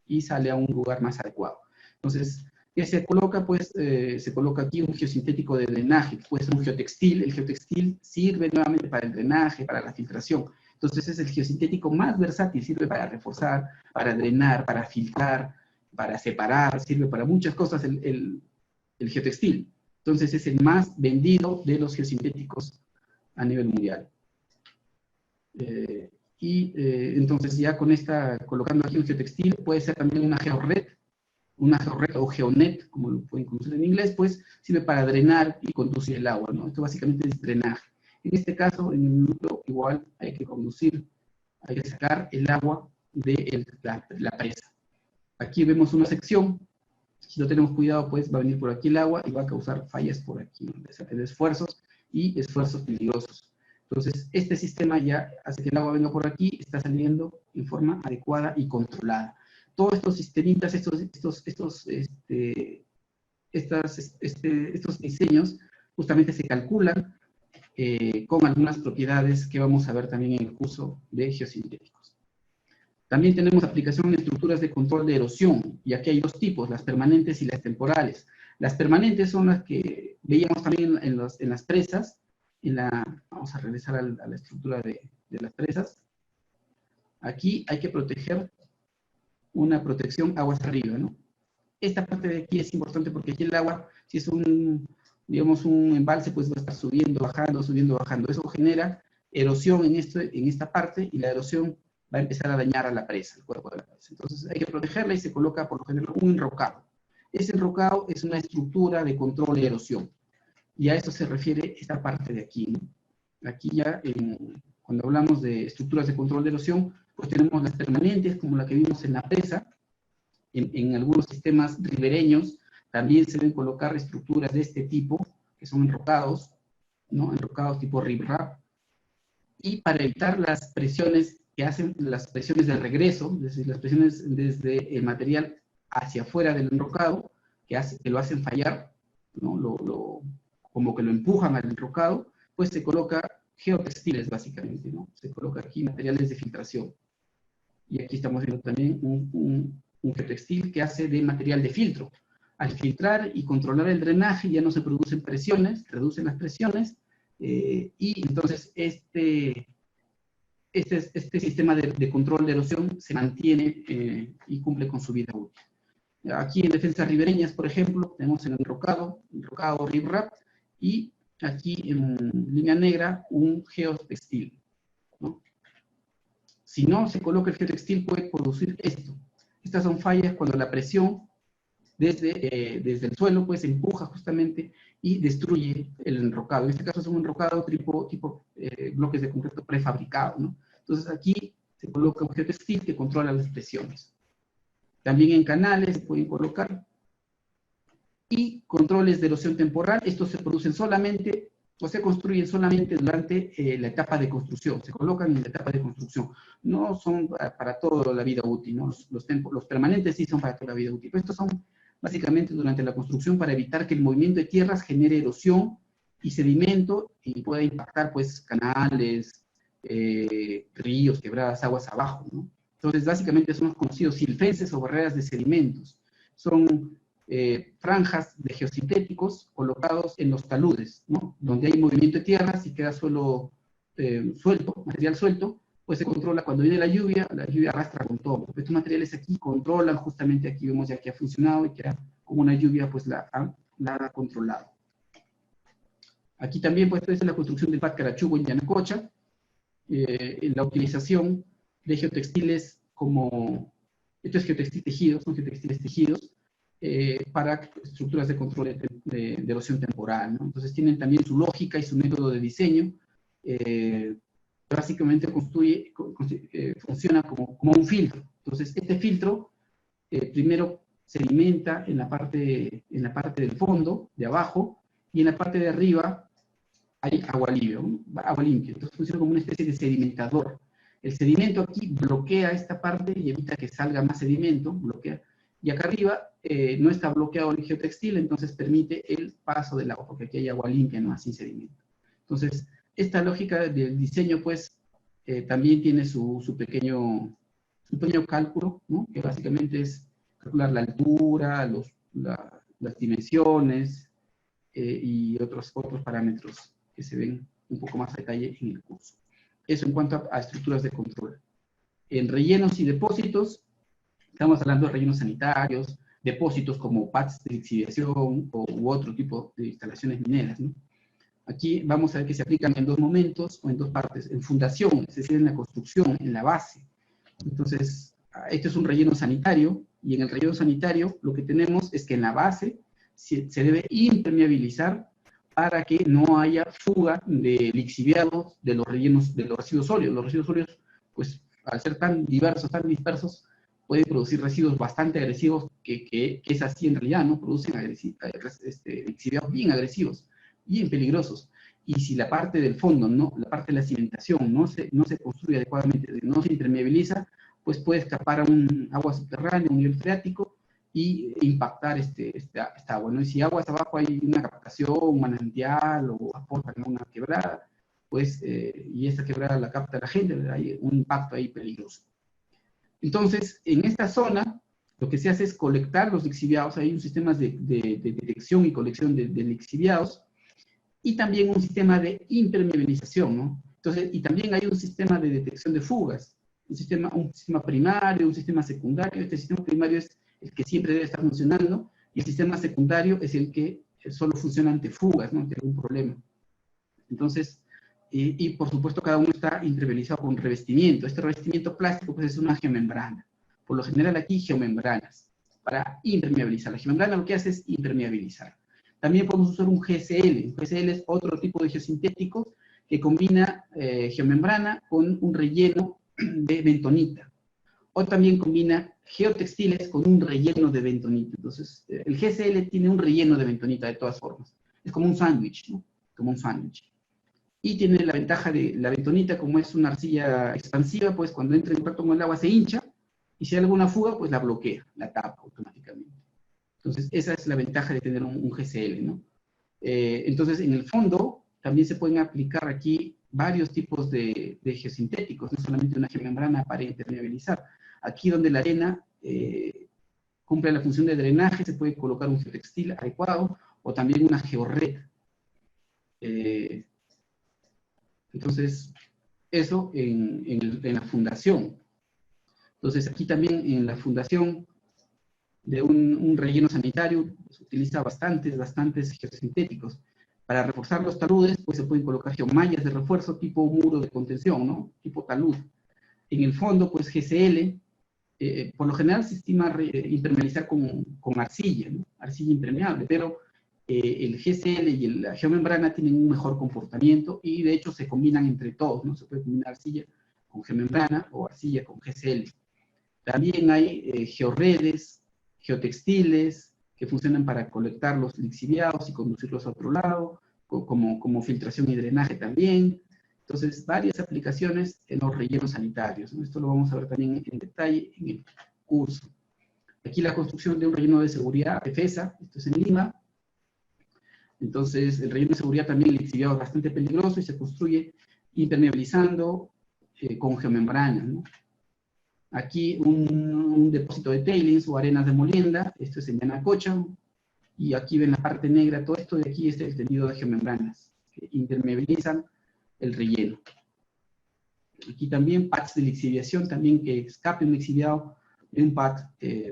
y sale a un lugar más adecuado. Entonces, ¿qué se coloca? Pues se coloca aquí un geosintético de drenaje, que puede ser un geotextil. El geotextil sirve nuevamente para el drenaje, para la filtración. Entonces es el geosintético más versátil, sirve para reforzar, para drenar, para filtrar, para separar, sirve para muchas cosas el geotextil. Entonces es el más vendido de los geosintéticos a nivel mundial. Entonces ya con esta, colocando aquí un geotextil, puede ser también una geored o geonet, como lo pueden conocer en inglés, pues sirve para drenar y conducir el agua, ¿no? Esto básicamente es drenaje. En este caso, en el núcleo igual hay que conducir, hay que sacar el agua de la presa. Aquí vemos una sección. Si no tenemos cuidado, pues va a venir por aquí el agua y va a causar fallas por aquí, ¿no? De esfuerzos y esfuerzos peligrosos. Entonces, este sistema ya hace que el agua venga por aquí, está saliendo en forma adecuada y controlada. Todos estos sistemitas, estos diseños, justamente se calculan con algunas propiedades que vamos a ver también en el curso de geosintéticos. También tenemos aplicación en estructuras de control de erosión, y aquí hay dos tipos, las permanentes y las temporales. Las permanentes son las que veíamos también en las presas. Vamos a regresar a la estructura de las presas. Aquí hay que proteger una protección aguas arriba, ¿no? Esta parte de aquí es importante porque aquí el agua, si es digamos, un embalse, pues va a estar subiendo, bajando. Eso genera erosión en esta parte, y la erosión va a empezar a dañar a la presa, el cuerpo de la presa. Entonces hay que protegerla y se coloca por lo general un enrocado. Ese enrocado es una estructura de control de erosión. Y a eso se refiere esta parte de aquí, ¿no? Aquí ya, cuando hablamos de estructuras de control de erosión, pues tenemos las permanentes, como la que vimos en la presa. En algunos sistemas ribereños también se deben colocar estructuras de este tipo, que son enrocados, ¿no? Enrocados tipo riprap. Y para evitar las presiones que hacen, las presiones del regreso, las presiones desde el material hacia afuera del enrocado, que lo hacen fallar, ¿no? Como que lo empujan al enrocado, pues se coloca geotextiles básicamente, ¿no? Se coloca aquí materiales de filtración. Y aquí estamos viendo también un geotextil que hace de material de filtro. Al filtrar y controlar el drenaje ya no se producen presiones, reducen las presiones, y entonces este sistema de control de erosión se mantiene y cumple con su vida útil. Aquí en defensas ribereñas, por ejemplo, tenemos el enrocado riprap, y aquí en línea negra un geotextil, ¿no? Si no se coloca el geotextil, puede producir esto. Estas son fallas cuando la presión desde el suelo pues empuja justamente y destruye el enrocado. En este caso es un enrocado tipo bloques de concreto prefabricado, ¿no? Entonces aquí se coloca un geotextil que controla las presiones. También en canales se pueden colocar. Y controles de erosión temporal, estos se producen solamente o se construyen solamente durante la etapa de construcción, se colocan en la etapa de construcción. No son para toda la vida útil, ¿no? Los permanentes sí son para toda la vida útil, pero estos son básicamente durante la construcción para evitar que el movimiento de tierras genere erosión y sedimento y pueda impactar pues canales, ríos, quebradas, aguas abajo, ¿no? Entonces básicamente son los conocidos silfenses o barreras de sedimentos. Son franjas de geosintéticos colocados en los taludes, ¿no? Donde hay movimiento de tierras y queda suelo suelto, material suelto, pues se controla cuando viene la lluvia arrastra con todo. Estos materiales aquí controlan, justamente aquí vemos ya que ha funcionado y que como una lluvia pues la ha controlado. Aquí también pues es la construcción del Parque Carachugo en Yanacocha, la utilización de geotextiles como, esto es geotextil tejidos, son geotextiles tejidos, para estructuras de control de erosión temporal, ¿no? Entonces tienen también su lógica y su método de diseño. Básicamente funciona como un filtro. Entonces este filtro primero sedimenta en la parte del fondo, de abajo, y en la parte de arriba hay agua limpia, ¿no? Entonces funciona como una especie de sedimentador. El sedimento aquí bloquea esta parte y evita que salga más sedimento, bloquea, y acá arriba no está bloqueado el geotextil, entonces permite el paso del agua, porque aquí hay agua limpia, no sin sedimento. Entonces, esta lógica del diseño, pues, también tiene su pequeño cálculo, ¿no? Que básicamente es calcular la altura, las dimensiones y otros parámetros que se ven un poco más a detalle en el curso. Eso en cuanto a estructuras de control. En rellenos y depósitos, estamos hablando de rellenos sanitarios, depósitos como pads de lixiviación u otro tipo de instalaciones mineras, ¿no? Aquí vamos a ver que se aplican en dos momentos o en dos partes, en fundación, es decir, en la construcción, en la base. Entonces, este es un relleno sanitario, y en el relleno sanitario lo que tenemos es que en la base se debe impermeabilizar para que no haya fuga de lixiviados de los rellenos, de los residuos sólidos. Los residuos sólidos, pues, al ser tan diversos, tan dispersos, pueden producir residuos bastante agresivos, que es así en realidad, ¿no? Producen lixiviados bien agresivos, bien peligrosos. Y si la parte del fondo, ¿no? La parte de la cimentación no se construye adecuadamente, no se impermeabiliza, pues puede escapar a un agua subterránea, un nivel freático, y impactar esta agua, ¿no? Y si aguas abajo hay una captación, un manantial, o aportan a una quebrada, pues, y esta quebrada la capta la gente, ¿verdad? Hay un impacto ahí peligroso. Entonces, en esta zona, lo que se hace es colectar los lixiviados. Hay un sistema de detección y colección de lixiviados, y también un sistema de impermeabilización, ¿no? Entonces, y también hay un sistema de detección de fugas, un sistema primario, un sistema secundario. Este sistema primario es el que siempre debe estar funcionando, y el sistema secundario es el que solo funciona ante fugas, ¿no? Ante algún problema. Entonces, y por supuesto cada uno está impermeabilizado con revestimiento. Este revestimiento plástico, pues, es una geomembrana. Por lo general aquí geomembranas, para impermeabilizar. La geomembrana lo que hace es impermeabilizar. También podemos usar un GSL. Un GSL es otro tipo de geosintético que combina geomembrana con un relleno de bentonita. O también combina geotextiles con un relleno de bentonita. Entonces, el GSL tiene un relleno de bentonita de todas formas. Es como un sándwich, ¿no? Como un sándwich. Y tiene la ventaja de la bentonita, como es una arcilla expansiva, pues cuando entra en contacto con el agua se hincha, y si hay alguna fuga, pues la bloquea, la tapa automáticamente. Entonces, esa es la ventaja de tener un GSL, ¿no? Entonces, en el fondo, también se pueden aplicar aquí varios tipos de geosintéticos, no solamente una geomembrana para impermeabilizar. Aquí donde la arena cumple la función de drenaje, se puede colocar un geotextil adecuado, o también una georred. Entonces, eso en la fundación. Entonces, aquí también en la fundación de un relleno sanitario se utiliza bastantes geosintéticos. Para reforzar los taludes, pues se pueden colocar geomallas de refuerzo tipo muro de contención, ¿no? Tipo talud. En el fondo, pues GCL, por lo general se estima impermeabilizar con arcilla, ¿no? Arcilla impermeable, pero el GCL y la geomembrana tienen un mejor comportamiento, y de hecho se combinan entre todos, ¿no? Se puede combinar arcilla con geomembrana o arcilla con GCL. También hay georredes, geotextiles, que funcionan para colectar los lixiviados y conducirlos a otro lado, como filtración y drenaje también. Entonces, varias aplicaciones en los rellenos sanitarios, ¿no? Esto lo vamos a ver también en detalle en el curso. Aquí la construcción de un relleno de seguridad, EFESA, esto es en Lima. Entonces, el relleno de seguridad también, el lixiviado es bastante peligroso y se construye impermeabilizando con geomembrana, ¿no? Aquí un depósito de tailings o arenas de molienda, esto es en Yanacocha, y aquí ven la parte negra, todo esto de aquí es el tendido de geomembranas, que impermeabilizan el relleno. Aquí también pads de lixiviación, también que escape un lixiviado de un pad,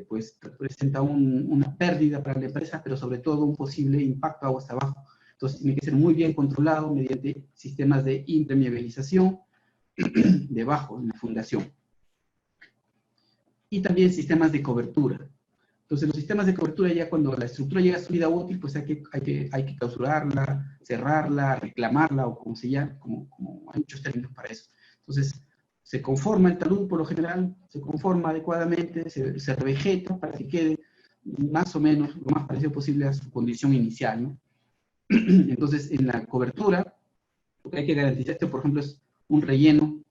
pues representa una pérdida para la empresa, pero sobre todo un posible impacto aguas abajo. Entonces tiene que ser muy bien controlado mediante sistemas de impermeabilización debajo, en la fundación. Y también sistemas de cobertura. Entonces, los sistemas de cobertura, ya cuando la estructura llega a su vida útil, pues hay que clausurarla, cerrarla, reclamarla, o como se llama, como hay muchos términos para eso. Entonces, se conforma el talud por lo general, se conforma adecuadamente, se revegeta para que quede más o menos lo más parecido posible a su condición inicial, ¿no? Entonces, en la cobertura, lo que hay que garantizar, por ejemplo, es un relleno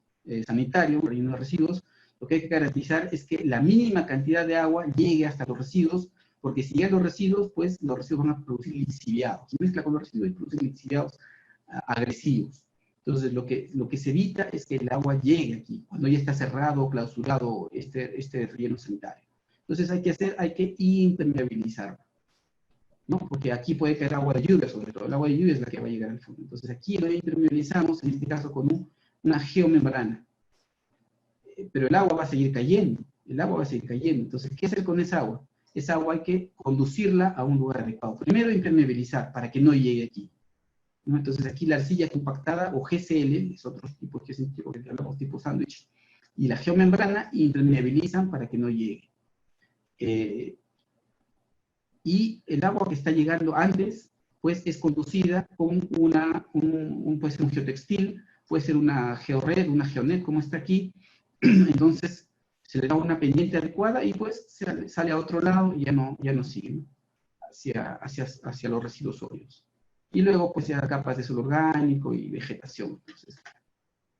sanitario, un relleno de residuos, lo que hay que garantizar es que la mínima cantidad de agua llegue hasta los residuos, porque si llegan los residuos, pues los residuos van a producir lixiviados. Si mezcla con los residuos y producen lixiviados agresivos. Entonces, lo que se evita es que el agua llegue aquí, cuando ya está cerrado o clausurado este relleno sanitario. Entonces, hay que impermeabilizarlo, ¿no? Porque aquí puede caer agua de lluvia, sobre todo. El agua de lluvia es la que va a llegar al fondo. Entonces, aquí lo impermeabilizamos, en este caso, con una geomembrana. Pero el agua va a seguir cayendo. El agua va a seguir cayendo. Entonces, ¿qué hacer con esa agua? Esa agua hay que conducirla a un lugar adecuado. Primero, impermeabilizar para que no llegue aquí, ¿no? Entonces aquí la arcilla compactada o GCL, es otro tipo que hablamos tipo sándwich, y la geomembrana impermeabilizan para que no llegue. Y el agua que está llegando antes, pues es conducida con puede ser un geotextil, puede ser una geored, una geonet, como está aquí. Entonces se le da una pendiente adecuada y pues sale a otro lado y ya no sigue, ¿no? hacia los residuos sólidos. Y luego pues ya capas de suelo orgánico y vegetación. Entonces,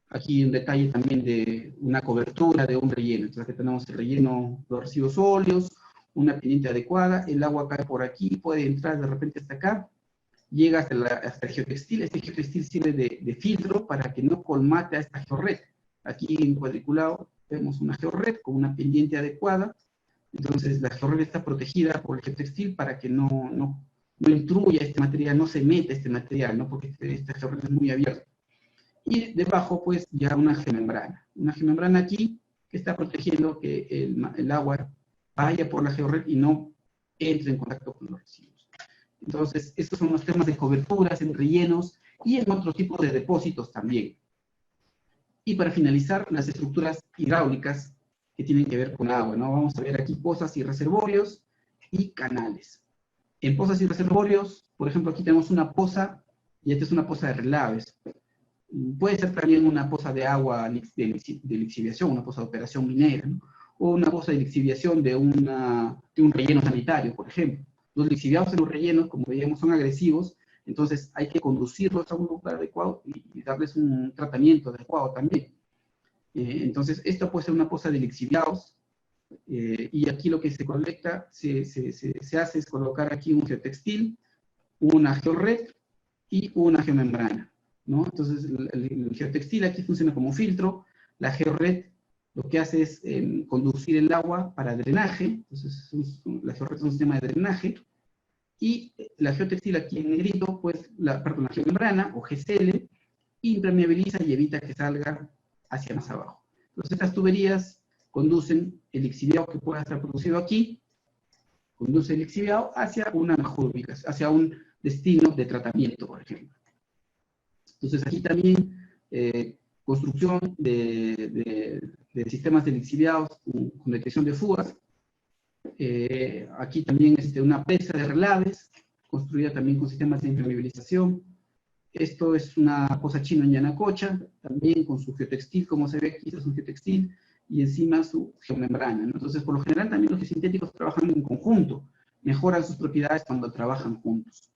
aquí un detalle también de una cobertura de un relleno. Entonces aquí tenemos el relleno, los residuos sólidos, una pendiente adecuada, el agua cae por aquí, puede entrar de repente hasta acá, llega hasta el geotextil. Este geotextil sirve de filtro para que no colmate a esta georred. Aquí en cuadriculado vemos una georred con una pendiente adecuada. Entonces la georred está protegida por el geotextil para que no intruya este material, no se meta este material, ¿no? Porque esta georred es muy abierta. Y debajo, pues, ya una geomembrana. Una geomembrana aquí que está protegiendo que el agua vaya por la georred y no entre en contacto con los residuos. Entonces, estos son los temas de coberturas en rellenos y en otros tipos de depósitos también. Y para finalizar, las estructuras hidráulicas que tienen que ver con agua, ¿no? Vamos a ver aquí pozas y reservorios y canales. En pozas y reservorios, por ejemplo, aquí tenemos una poza, y esta es una poza de relaves. Puede ser también una poza de agua de lixiviación, una poza de operación minera, ¿no? O una poza de lixiviación de un relleno sanitario, por ejemplo. Los lixiviados en los rellenos, como veíamos, son agresivos, entonces hay que conducirlos a un lugar adecuado y darles un tratamiento adecuado también. Entonces, esto puede ser una poza de lixiviados, y aquí lo que se colecta, se hace es colocar aquí un geotextil, una georred y una geomembrana, ¿no? Entonces, el geotextil aquí funciona como filtro, la georred lo que hace es conducir el agua para drenaje. Entonces la georred es un sistema de drenaje, y la geotextil aquí en negrito, pues, la geomembrana o GCL impermeabiliza y evita que salga hacia más abajo. Entonces estas tuberías conducen el lixiviado que pueda estar producido aquí, conduce el lixiviado hacia una mejor ubicación, hacia un destino de tratamiento, por ejemplo. Entonces aquí también construcción de sistemas de lixiviados con detección de fugas. Aquí también una presa de relaves, construida también con sistemas de impermeabilización. Esto es una poza chino en Yanacocha, también con su geotextil, como se ve aquí, este es un geotextil, y encima su geomembrana, ¿no? Entonces, por lo general, también los geosintéticos trabajan en conjunto, mejoran sus propiedades cuando trabajan juntos.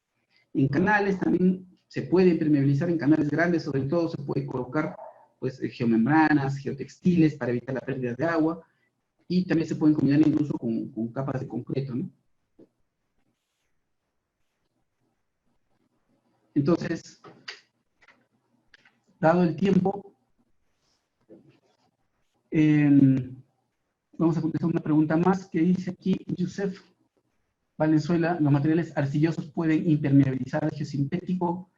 En canales también se puede impermeabilizar, en canales grandes sobre todo se puede colocar pues, geomembranas, geotextiles para evitar la pérdida de agua, y también se pueden combinar incluso con capas de concreto, ¿no? Entonces, dado el tiempo, vamos a contestar una pregunta más que dice aquí Yusef Valenzuela: ¿los materiales arcillosos pueden impermeabilizar al geosintético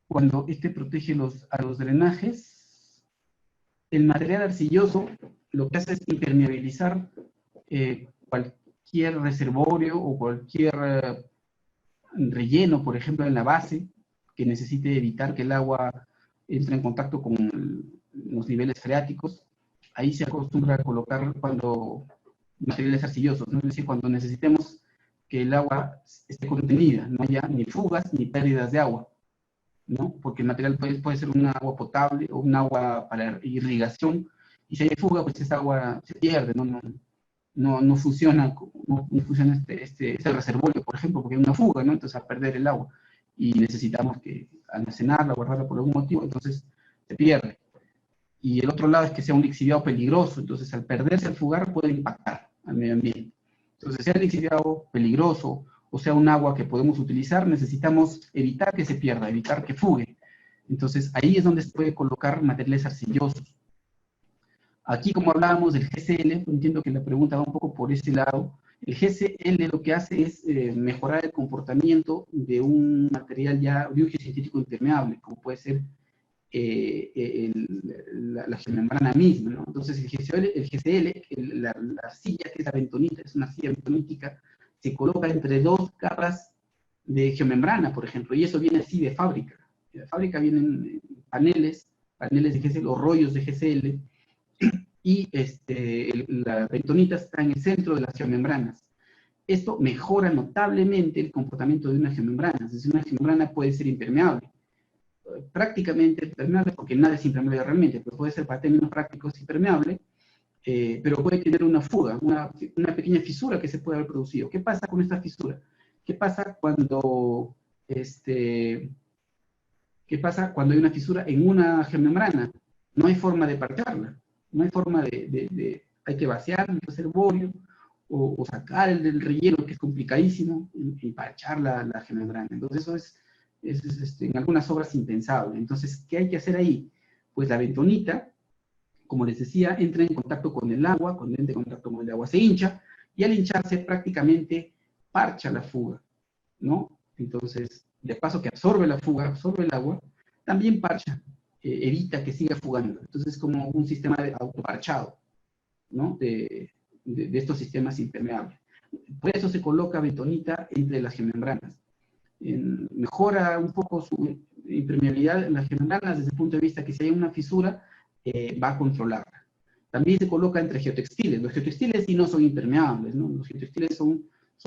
cuando este protege a los drenajes? El material arcilloso lo que hace es impermeabilizar cualquier reservorio o cualquier relleno, por ejemplo, en la base, que necesite evitar que el agua entre en contacto con los niveles freáticos. Ahí se acostumbra a colocar cuando materiales arcillosos, ¿no? Es decir, cuando necesitemos que el agua esté contenida, no haya ni fugas ni pérdidas de agua, ¿no? Porque el material puede ser un agua potable o un agua para irrigación, y si hay fuga, pues esa agua se pierde, no funciona, no funciona este reservorio, por ejemplo, porque hay una fuga, ¿no? Entonces, a perder el agua, y necesitamos que almacenarla, guardarla por algún motivo, entonces se pierde. y el otro lado es que sea un lixiviado peligroso. Entonces, al perderse al fugar, puede impactar al medio ambiente. Entonces, sea lixiviado peligroso o sea un agua que podemos utilizar, necesitamos evitar que se pierda, evitar que fugue. Entonces, ahí es donde se puede colocar materiales arcillosos. Aquí, como hablábamos del GCL, entiendo que la pregunta va un poco por ese lado. El GCL lo que hace es mejorar el comportamiento de un material ya, de un geosintético impermeable, como puede ser la geomembrana misma, ¿no? Entonces el GCL la arcilla, que es la bentonita, es una arcilla bentonítica, se coloca entre dos capas de geomembrana, por ejemplo, y eso viene así de fábrica. De fábrica vienen paneles de GCL o rollos de GCL, y la bentonita está en el centro de las geomembranas. Esto mejora notablemente el comportamiento de una geomembrana. Es decir, una geomembrana puede ser impermeable, prácticamente impermeable, porque nada es impermeable realmente, pero puede ser para términos prácticos impermeable, pero puede tener una fuga, una pequeña fisura que se puede haber producido. ¿Qué pasa con esta fisura? ¿Qué pasa cuando hay una fisura en una geomembrana? No hay forma de parcharla, no hay forma hay que vaciar el reservorio, o sacar el del relleno, que es complicadísimo, y parchar la geomembrana. Entonces eso es en algunas obras impensable. Entonces, ¿qué hay que hacer ahí? Pues la bentonita, como les decía, entra en contacto con el agua, cuando entra en contacto con el agua se hincha, y al hincharse prácticamente parcha la fuga, ¿no? Entonces, de paso que absorbe la fuga, absorbe el agua, también parcha, evita que siga fugando. Entonces, es como un sistema de autoparchado, ¿no? De estos sistemas impermeables. Por eso se coloca bentonita entre las geomembranas. Mejora un poco su impermeabilidad en las geomembranas desde el punto de vista que si hay una fisura, va a controlarla. También se coloca entre geotextiles. Los geotextiles sí no son impermeables, ¿no? Los geotextiles son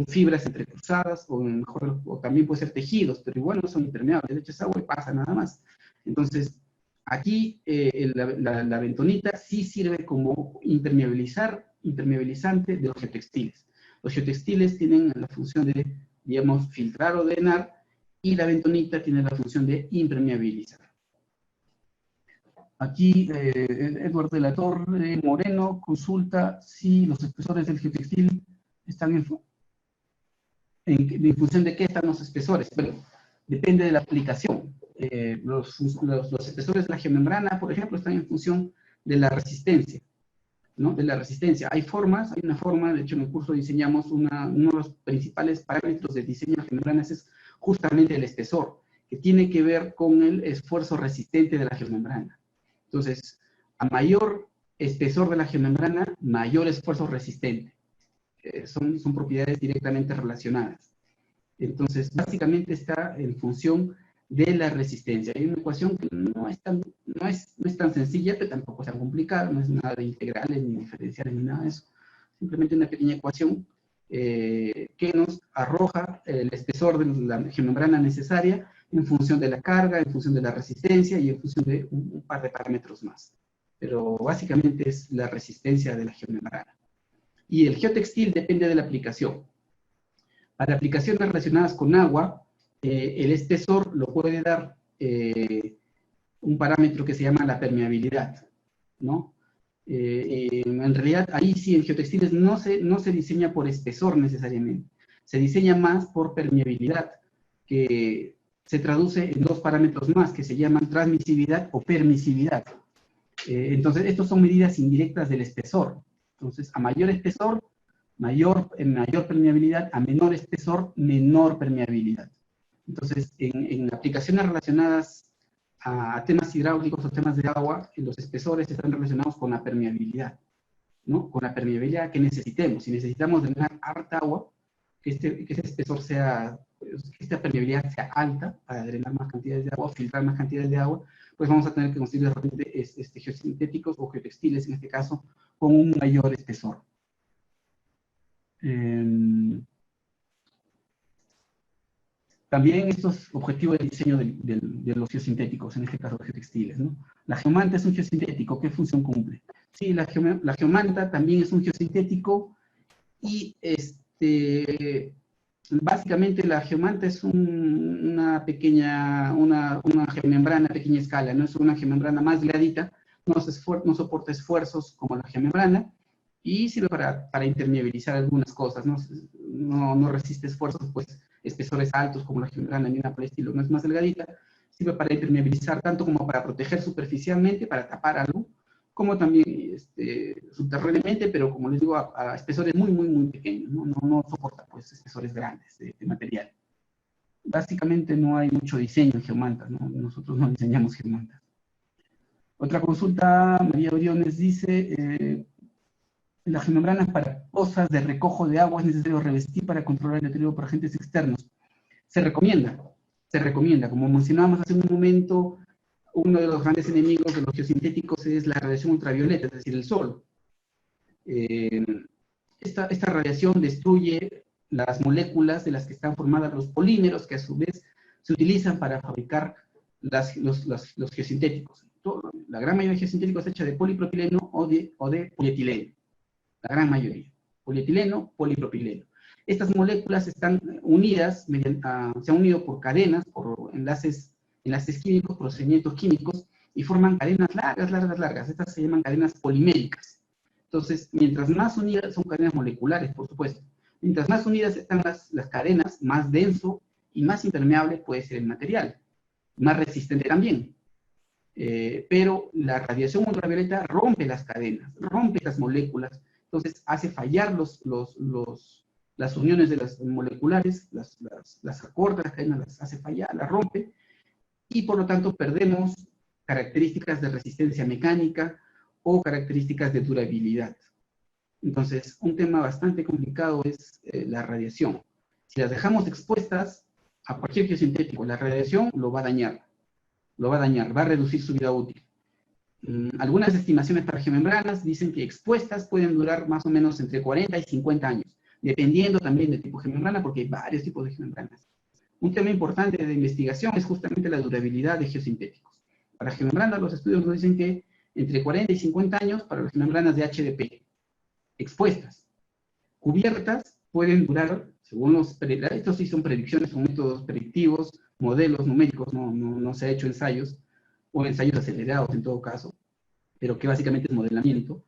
fibras entrecruzadas, o también puede ser tejidos, pero igual no son impermeables. De hecho, es agua y pasa nada más. Entonces, aquí la bentonita sí sirve como impermeabilizante de los geotextiles. Los geotextiles tienen la función de, digamos, filtrar o drenar, y la bentonita tiene la función de impermeabilizar. Aquí Edward de la Torre Moreno consulta si los espesores del geotextil están en función de qué están los espesores. Bueno, depende de la aplicación. Los espesores de la geomembrana, por ejemplo, están en función de la resistencia, ¿no? De la resistencia. Hay una forma, de hecho en el curso diseñamos uno de los principales parámetros de diseño de geomembranas es justamente el espesor, que tiene que ver con el esfuerzo resistente de la geomembrana. Entonces, a mayor espesor de la geomembrana, mayor esfuerzo resistente. Son propiedades directamente relacionadas. Entonces, básicamente está en función de la resistencia. Hay una ecuación que no es tan sencilla, pero tampoco es tan complicada, no es nada de integrales, ni diferenciales, ni nada de eso. Simplemente una pequeña ecuación que nos arroja el espesor de la geomembrana necesaria en función de la carga, en función de la resistencia y en función de un par de parámetros más. Pero básicamente es la resistencia de la geomembrana. Y el geotextil depende de la aplicación. Para aplicaciones relacionadas con agua, el espesor lo puede dar un parámetro que se llama la permeabilidad, ¿no? En realidad, ahí sí, en geotextiles no se diseña por espesor necesariamente, se diseña más por permeabilidad, que se traduce en dos parámetros más, que se llaman transmisividad o permisividad. Entonces, estos son medidas indirectas del espesor. Entonces, a mayor espesor, mayor permeabilidad; a menor espesor, menor permeabilidad. Entonces, en aplicaciones relacionadas a temas hidráulicos o temas de agua, los espesores están relacionados con la permeabilidad, ¿no? Con la permeabilidad que necesitemos. Si necesitamos drenar harta agua, que ese espesor que esta permeabilidad sea alta para drenar más cantidades de agua, filtrar más cantidades de agua, pues vamos a tener que construir geosintéticos o geotextiles, en este caso, con un mayor espesor. También estos objetivos de diseño de los geosintéticos, en este caso geotextiles, ¿no? La geomanta es un geosintético, ¿qué función cumple? Sí, la geomanta también es un geosintético, y básicamente la geomanta es una geomembrana a pequeña escala, no es una geomembrana más delgadita, no soporta esfuerzos como la geomembrana, y sirve para impermeabilizar algunas cosas, no resiste esfuerzos, pues espesores altos como la geomembrana ni una por el estilo, no es más delgadita, sirve para impermeabilizar tanto como para proteger superficialmente, para tapar algo, como también subterráneamente, pero como les digo, a espesores muy, muy, muy pequeños, no soporta pues espesores grandes de material. Básicamente no hay mucho diseño en geomantas, ¿no? Nosotros no diseñamos geomantas. Otra consulta, María Oriones dice, las geomembranas para pozas de recojo de agua es necesario revestir para controlar el deterioro por agentes externos. Se recomienda. Como mencionábamos hace un momento, uno de los grandes enemigos de los geosintéticos es la radiación ultravioleta, es decir, el sol. Esta radiación destruye las moléculas de las que están formadas los polímeros, que a su vez se utilizan para fabricar los geosintéticos. La gran mayoría de geosintéticos está hecha de polipropileno o de polietileno. La gran mayoría. Polietileno, polipropileno. Estas moléculas están unidas, se han unido por cadenas, por enlaces químicos, procedimientos químicos, y forman cadenas largas. Estas se llaman cadenas poliméricas. Entonces, mientras más unidas, son cadenas moleculares, por supuesto. Mientras más unidas están las cadenas, más denso y más impermeable puede ser el material. Más resistente también. Pero la radiación ultravioleta rompe las cadenas, rompe las moléculas, entonces hace fallar las uniones de las moleculares, las acorta las cadenas, las hace fallar, las rompe, y por lo tanto perdemos características de resistencia mecánica o características de durabilidad. Entonces, un tema bastante complicado es la radiación. Si las dejamos expuestas a cualquier geosintético, la radiación lo va a dañar, va a reducir su vida útil. Algunas estimaciones para geomembranas dicen que expuestas pueden durar más o menos entre 40 y 50 años, dependiendo también del tipo de geomembrana, porque hay varios tipos de geomembranas. Un tema importante de investigación es justamente la durabilidad de geosintéticos. Para geomembranas, los estudios nos dicen que entre 40 y 50 años para las geomembranas de HDP, expuestas. Cubiertas pueden durar, según estos sí son predicciones, son métodos predictivos, modelos numéricos, no se ha hecho ensayos, o ensayos acelerados en todo caso, pero que básicamente es modelamiento,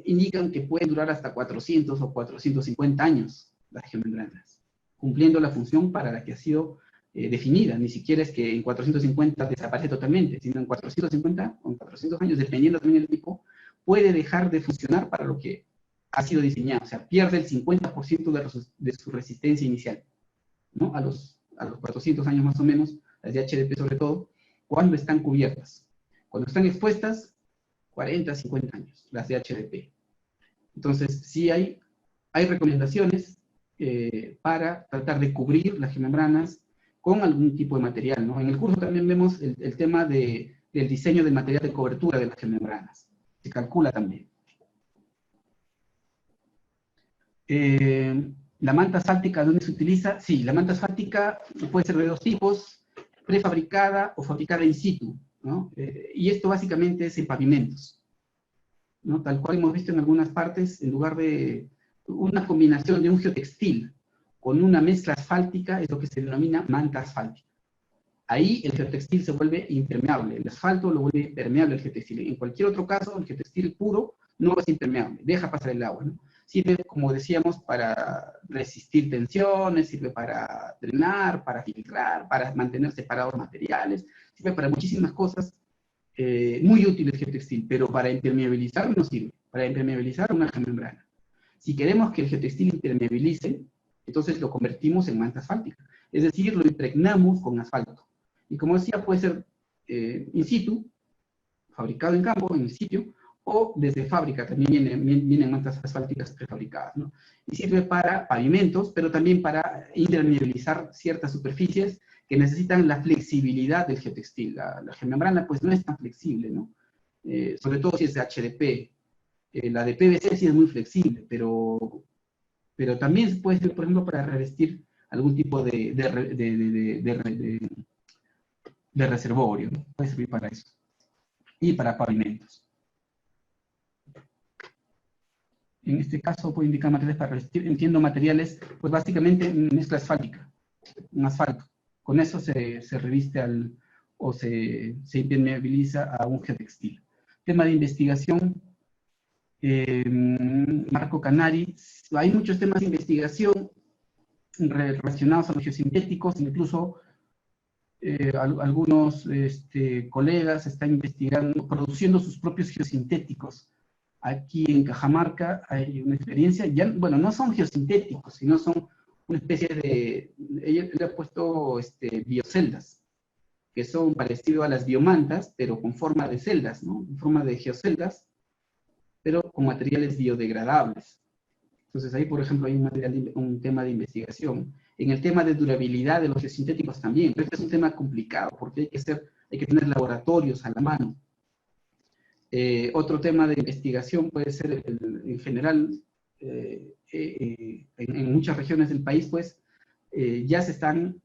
indican que pueden durar hasta 400 o 450 años las geomembranas, cumpliendo la función para la que ha sido definida. Ni siquiera es que en 450 desaparece totalmente, sino en 450 o en 400 años, dependiendo también del tipo, puede dejar de funcionar para lo que ha sido diseñado, o sea, pierde el 50% de su resistencia inicial, ¿no? A los 400 años más o menos, las de HDP sobre todo, cuando están cubiertas. Cuando están expuestas, 40, 50 años, las de HDP. Entonces, sí hay recomendaciones para tratar de cubrir las geomembranas con algún tipo de material, ¿no? En el curso también vemos el tema del diseño del material de cobertura de las geomembranas. Se calcula también. La manta asfáltica, ¿dónde se utiliza? Sí, la manta asfáltica puede ser de dos tipos, prefabricada o fabricada in situ, ¿no? Y esto básicamente es en pavimentos, ¿no? Tal cual hemos visto en algunas partes, en lugar de una combinación de un geotextil con una mezcla asfáltica, es lo que se denomina manta asfáltica. Ahí el geotextil se vuelve impermeable, el asfalto lo vuelve permeable al geotextil. En cualquier otro caso, el geotextil puro no es impermeable, deja pasar el agua, ¿no? Sirve, como decíamos, para resistir tensiones, sirve para drenar, para filtrar, para mantener separados materiales, sirve para muchísimas cosas muy útiles el geotextil, pero para impermeabilizar no sirve, para impermeabilizar una geomembrana. Si queremos que el geotextil impermeabilice, entonces lo convertimos en manta asfáltica, es decir, lo impregnamos con asfalto. Y como decía, puede ser in situ, fabricado en campo, en el sitio, o desde fábrica, también vienen mantas asfálticas prefabricadas, ¿no? Y sirve para pavimentos, pero también para impermeabilizar ciertas superficies que necesitan la flexibilidad del geotextil. La geomembrana pues no es tan flexible, ¿no? Sobre todo si es de HDP. La de PVC sí es muy flexible, pero también puede ser, por ejemplo, para revestir algún tipo de reservorio, ¿no? Puede servir para eso. Y para pavimentos. En este caso puedo indicar materiales para revestir. Entiendo materiales, pues básicamente mezcla asfáltica, un asfalto. Con eso se reviste o se impermeabiliza a un geotextil. Tema de investigación, Marco Canari, hay muchos temas de investigación relacionados a los geosintéticos, incluso algunos colegas están investigando, produciendo sus propios geosintéticos. Aquí en Cajamarca hay una experiencia, ya, bueno, no son geosintéticos, sino son una especie de, él ha puesto bioceldas, que son parecidos a las biomantas, pero con forma de celdas, ¿no? En forma de geoceldas, pero con materiales biodegradables. Entonces ahí, por ejemplo, hay un tema de investigación. En el tema de durabilidad de los geosintéticos también, pero este es un tema complicado, porque hay que tener laboratorios a la mano. Otro tema de investigación puede ser, en general, en muchas regiones del país, pues, ya se están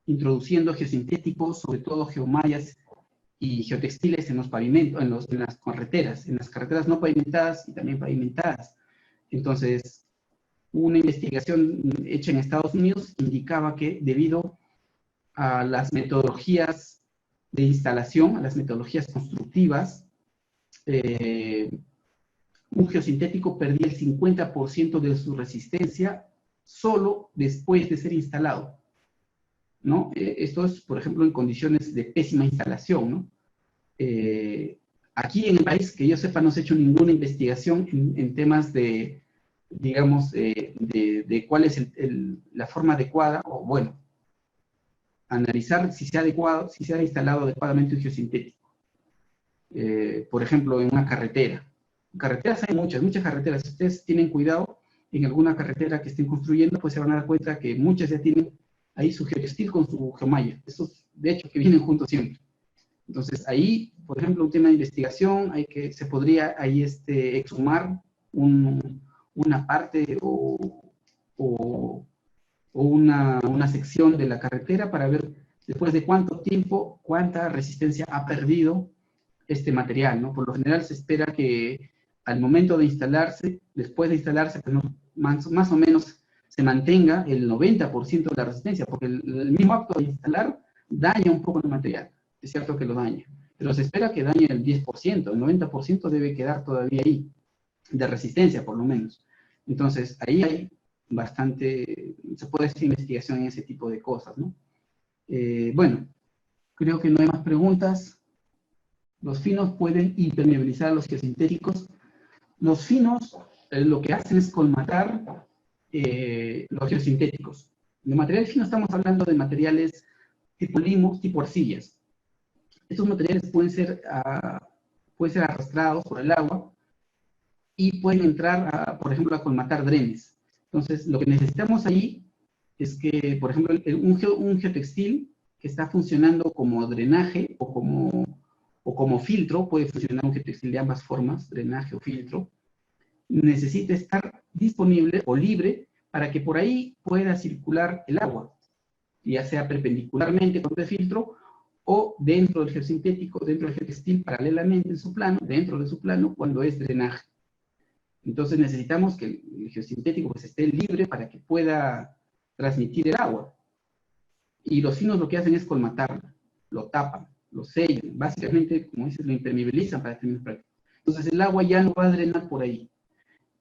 introduciendo geosintéticos, sobre todo geomallas y geotextiles en los pavimentos, en las carreteras no pavimentadas y también pavimentadas. Entonces, una investigación hecha en Estados Unidos indicaba que debido a las metodologías de instalación, a las metodologías constructivas, un geosintético perdía el 50% de su resistencia solo después de ser instalado, ¿no? Esto es, por ejemplo, en condiciones de pésima instalación, ¿no? Aquí en el país, que yo sepa, no se ha hecho ninguna investigación en temas de, digamos, de cuál es la forma adecuada, o bueno, analizar si se ha instalado adecuadamente un geosintético. Por ejemplo, en una carretera. Carreteras hay muchas carreteras. Si ustedes tienen cuidado, en alguna carretera que estén construyendo, pues se van a dar cuenta que muchas ya tienen ahí su geotextil con su geomalla. Estos, de hecho, que vienen juntos siempre. Entonces, ahí, por ejemplo, un tema de investigación, se podría ahí exhumar una parte o una sección de la carretera para ver después de cuánto tiempo, cuánta resistencia ha perdido este material, ¿no? Por lo general se espera que al momento de instalarse, después de instalarse, pues más o menos se mantenga el 90% de la resistencia, porque el mismo acto de instalar daña un poco el material. Es cierto que lo daña, pero se espera que dañe el 10%, el 90% debe quedar todavía ahí, de resistencia por lo menos. Entonces, ahí hay bastante, se puede hacer investigación en ese tipo de cosas, ¿no? Bueno, creo que no hay más preguntas. Los finos pueden impermeabilizar a los geosintéticos. Los finos lo que hacen es colmatar los geosintéticos. De material fino estamos hablando de materiales tipo limos, tipo arcillas. Estos materiales pueden ser arrastrados por el agua y pueden entrar, por ejemplo, a colmatar drenes. Entonces, lo que necesitamos ahí es que, por ejemplo, un geotextil que está funcionando como drenaje o como filtro, puede funcionar un geotextil de ambas formas, drenaje o filtro, necesita estar disponible o libre para que por ahí pueda circular el agua, ya sea perpendicularmente con el filtro o dentro del geosintético, dentro del geotextil, paralelamente en su plano, dentro de su plano, cuando es drenaje. Entonces necesitamos que el geosintético pues, esté libre para que pueda transmitir el agua. Y los finos lo que hacen es colmatarlo, lo tapan, lo sellan, básicamente, como dices, lo impermeabilizan para términos prácticos. Entonces el agua ya no va a drenar por ahí,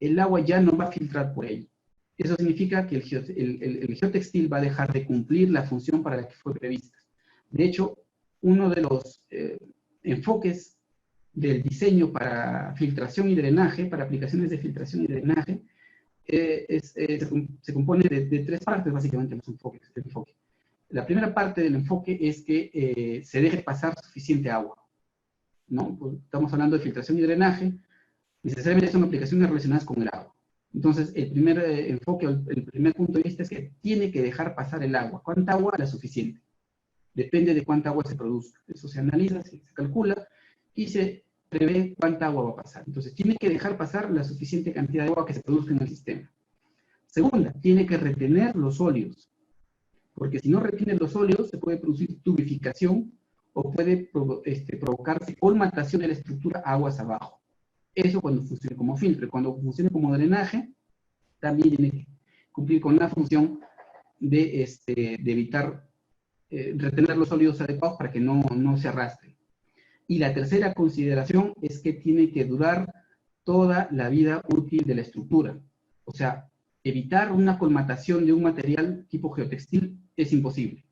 el agua ya no va a filtrar por ahí. Eso significa que el geotextil va a dejar de cumplir la función para la que fue prevista. De hecho, uno de los enfoques del diseño para filtración y drenaje, para aplicaciones de filtración y drenaje, se compone de tres partes, básicamente, los enfoques. La primera parte del enfoque es que se deje pasar suficiente agua, ¿no? Pues estamos hablando de filtración y drenaje, necesariamente son aplicaciones relacionadas con el agua. Entonces, el primer enfoque, el primer punto de vista es que tiene que dejar pasar el agua. ¿Cuánta agua? La suficiente. Depende de cuánta agua se produzca. Eso se analiza, se calcula y se prevé cuánta agua va a pasar. Entonces, tiene que dejar pasar la suficiente cantidad de agua que se produzca en el sistema. Segunda, tiene que retener los óleos, porque si no retiene los óleos, se puede producir tubificación o puede provocarse colmatación de la estructura aguas abajo. Eso cuando funcione como filtro. Cuando funcione como drenaje, también tiene que cumplir con la función de evitar retener los sólidos adecuados para que no se arrastren. Y la tercera consideración es que tiene que durar toda la vida útil de la estructura. O sea, evitar una colmatación de un material tipo geotextil es imposible.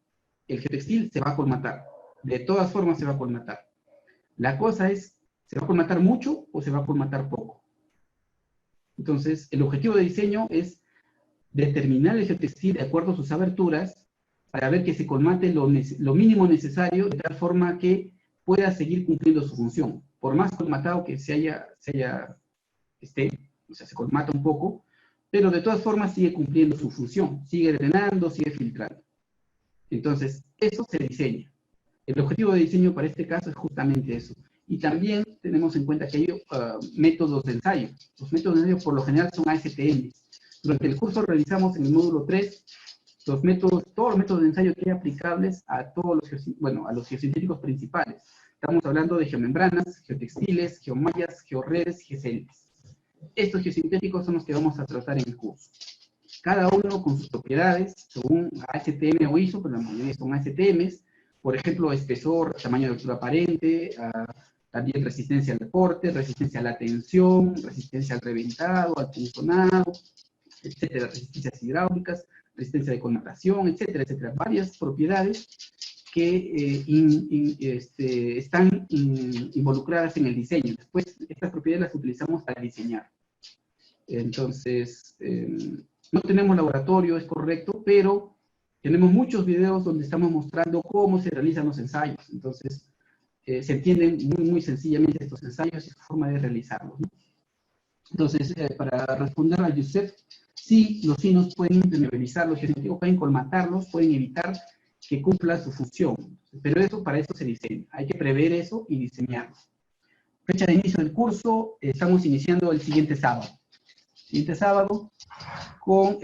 El geotextil se va a colmatar. De todas formas se va a colmatar. La cosa es, ¿se va a colmatar mucho o se va a colmatar poco? Entonces, el objetivo de diseño es determinar el geotextil de acuerdo a sus aberturas para ver que se colmate lo mínimo necesario de tal forma que pueda seguir cumpliendo su función. Por más colmatado que esté, o sea, se colmata un poco, pero de todas formas sigue cumpliendo su función, sigue drenando, sigue filtrando. Entonces, eso se diseña. El objetivo de diseño para este caso es justamente eso. Y también tenemos en cuenta que hay métodos de ensayo. Los métodos de ensayo por lo general son ASTM. Durante el curso realizamos en el módulo 3 todos los métodos de ensayo que hay aplicables a a los geosintéticos principales. Estamos hablando de geomembranas, geotextiles, geomallas, georredes, geoceltes. Estos geosintéticos son los que vamos a tratar en el curso. Cada uno con sus propiedades, según ASTM o ISO, pero la mayoría son ASTMs. Por ejemplo, espesor, tamaño de abertura aparente, también resistencia al recorte, resistencia a la tensión, resistencia al reventado, al punzonado, etcétera, resistencias hidráulicas, resistencia de colmatación, etcétera, etcétera. Varias propiedades que están involucradas en el diseño. Después, estas propiedades las utilizamos para diseñar. Entonces, no tenemos laboratorio, es correcto, pero tenemos muchos videos donde estamos mostrando cómo se realizan los ensayos. Entonces, se entienden muy sencillamente estos ensayos y su forma de realizarlos, ¿no? Entonces, para responder a Josep, sí, los finos pueden impermeabilizar, los geosintéticos pueden colmatarlos, pueden evitar que cumpla su función. Pero para eso se diseña. Hay que prever eso y diseñarlo. Fecha de inicio del curso, estamos iniciando el siguiente sábado. Con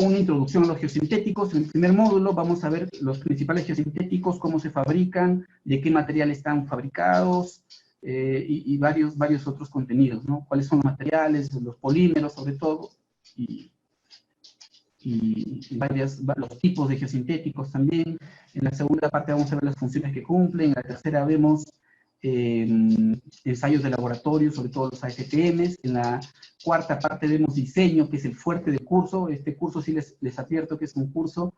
una introducción a los geosintéticos. En el primer módulo vamos a ver los principales geosintéticos, cómo se fabrican, de qué material están fabricados, y varios otros contenidos, ¿no? Cuáles son los materiales, los polímeros sobre todo, y los tipos de geosintéticos también. En la segunda parte vamos a ver las funciones que cumplen. En la tercera vemos ensayos de laboratorio, sobre todo los ASTMs. En la cuarta parte vemos diseño, que es el fuerte del curso. Este curso sí les advierto que es un curso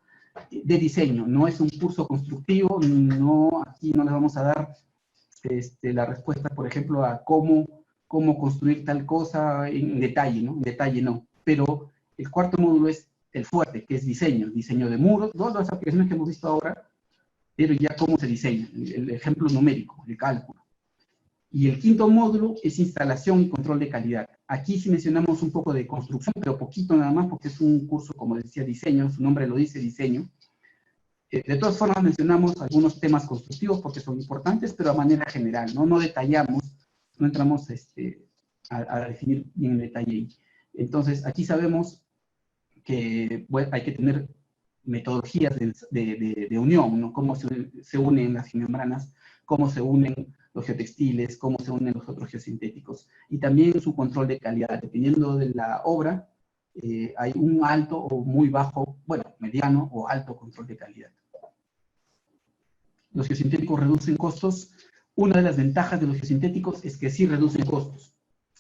de diseño, no es un curso constructivo. Aquí no les vamos a dar la respuesta, por ejemplo, a cómo construir tal cosa en detalle, ¿no? En detalle no. Pero el cuarto módulo es el fuerte, que es diseño de muros, todas las aplicaciones que hemos visto ahora, pero ya cómo se diseña, el ejemplo numérico, el cálculo. Y el quinto módulo es instalación y control de calidad. Aquí sí mencionamos un poco de construcción, pero poquito nada más, porque es un curso, como decía, diseño, su nombre lo dice, diseño. De todas formas mencionamos algunos temas constructivos porque son importantes, pero a manera general, no detallamos, no entramos a definir bien en detalle. Entonces, aquí sabemos que hay que tener metodologías de unión, ¿no? Cómo se unen las geomembranas, cómo se unen los geotextiles, cómo se unen los otros geosintéticos, y también su control de calidad. Dependiendo de la obra, hay un alto o muy bajo, bueno, mediano o alto control de calidad. Los geosintéticos reducen costos. Una de las ventajas de los geosintéticos es que sí reducen costos.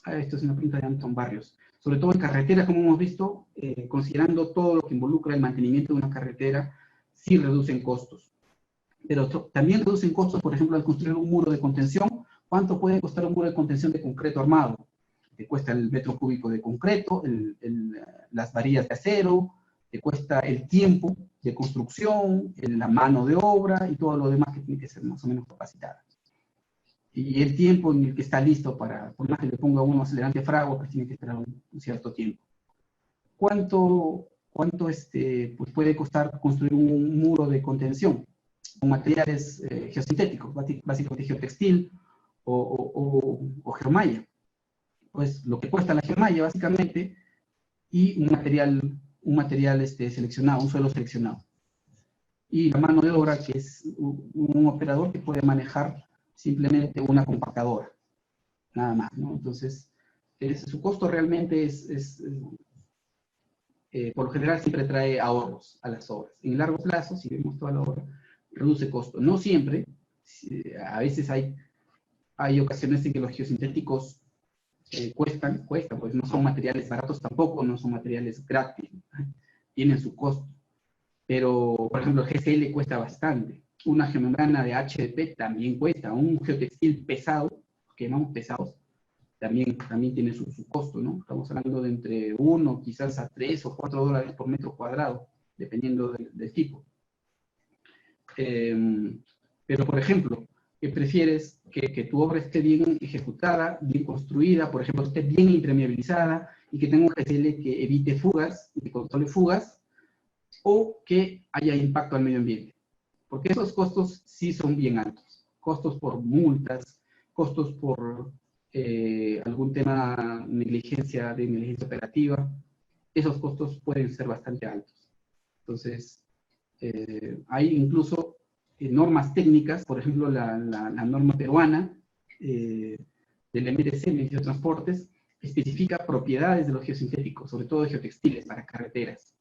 Esto es una pregunta de Anton Barrios. Sobre todo en carreteras, como hemos visto, considerando todo lo que involucra el mantenimiento de una carretera, sí reducen costos. Pero también reducen costos, por ejemplo, al construir un muro de contención. ¿Cuánto puede costar un muro de contención de concreto armado? Te cuesta el metro cúbico de concreto, las varillas de acero, te cuesta el tiempo de construcción, la mano de obra y todo lo demás que tiene que ser más o menos capacitada. Y el tiempo en el que está listo por más que le ponga uno acelerante a fragua, pues tiene que esperar un cierto tiempo. ¿Cuánto pues puede costar construir un muro de contención con materiales geosintéticos, básicamente geotextil o geomalla? Pues lo que cuesta la geomalla, básicamente, y un material seleccionado, un suelo seleccionado. Y la mano de obra, que es un operador que puede manejar simplemente una compactadora, nada más, ¿no? Entonces, su costo realmente por lo general siempre trae ahorros a las obras. En largo plazo, si vemos toda la obra, reduce costo. No siempre, A veces hay ocasiones en que los geosintéticos cuestan, pues no son materiales baratos tampoco, no son materiales gratis, tienen su costo. Pero, por ejemplo, el GCL cuesta bastante. Una geomembrana de HDP también cuesta. Un geotextil pesado, que llamamos pesados, también tiene su costo, ¿no? Estamos hablando de entre 1, quizás a 3 o 4 dólares por metro cuadrado, dependiendo del tipo. Pero, por ejemplo, ¿qué prefieres? Que tu obra esté bien ejecutada, bien construida, por ejemplo, esté bien impermeabilizada y que tenga un GCL que evite fugas y que controle fugas, o que haya impacto al medio ambiente. Porque esos costos sí son bien altos. Costos por multas, costos por algún tema de negligencia operativa. Esos costos pueden ser bastante altos. Entonces, hay incluso normas técnicas, por ejemplo, la norma peruana del MTC, Ministerio de Transportes, especifica propiedades de los geosintéticos, sobre todo de geotextiles para carreteras.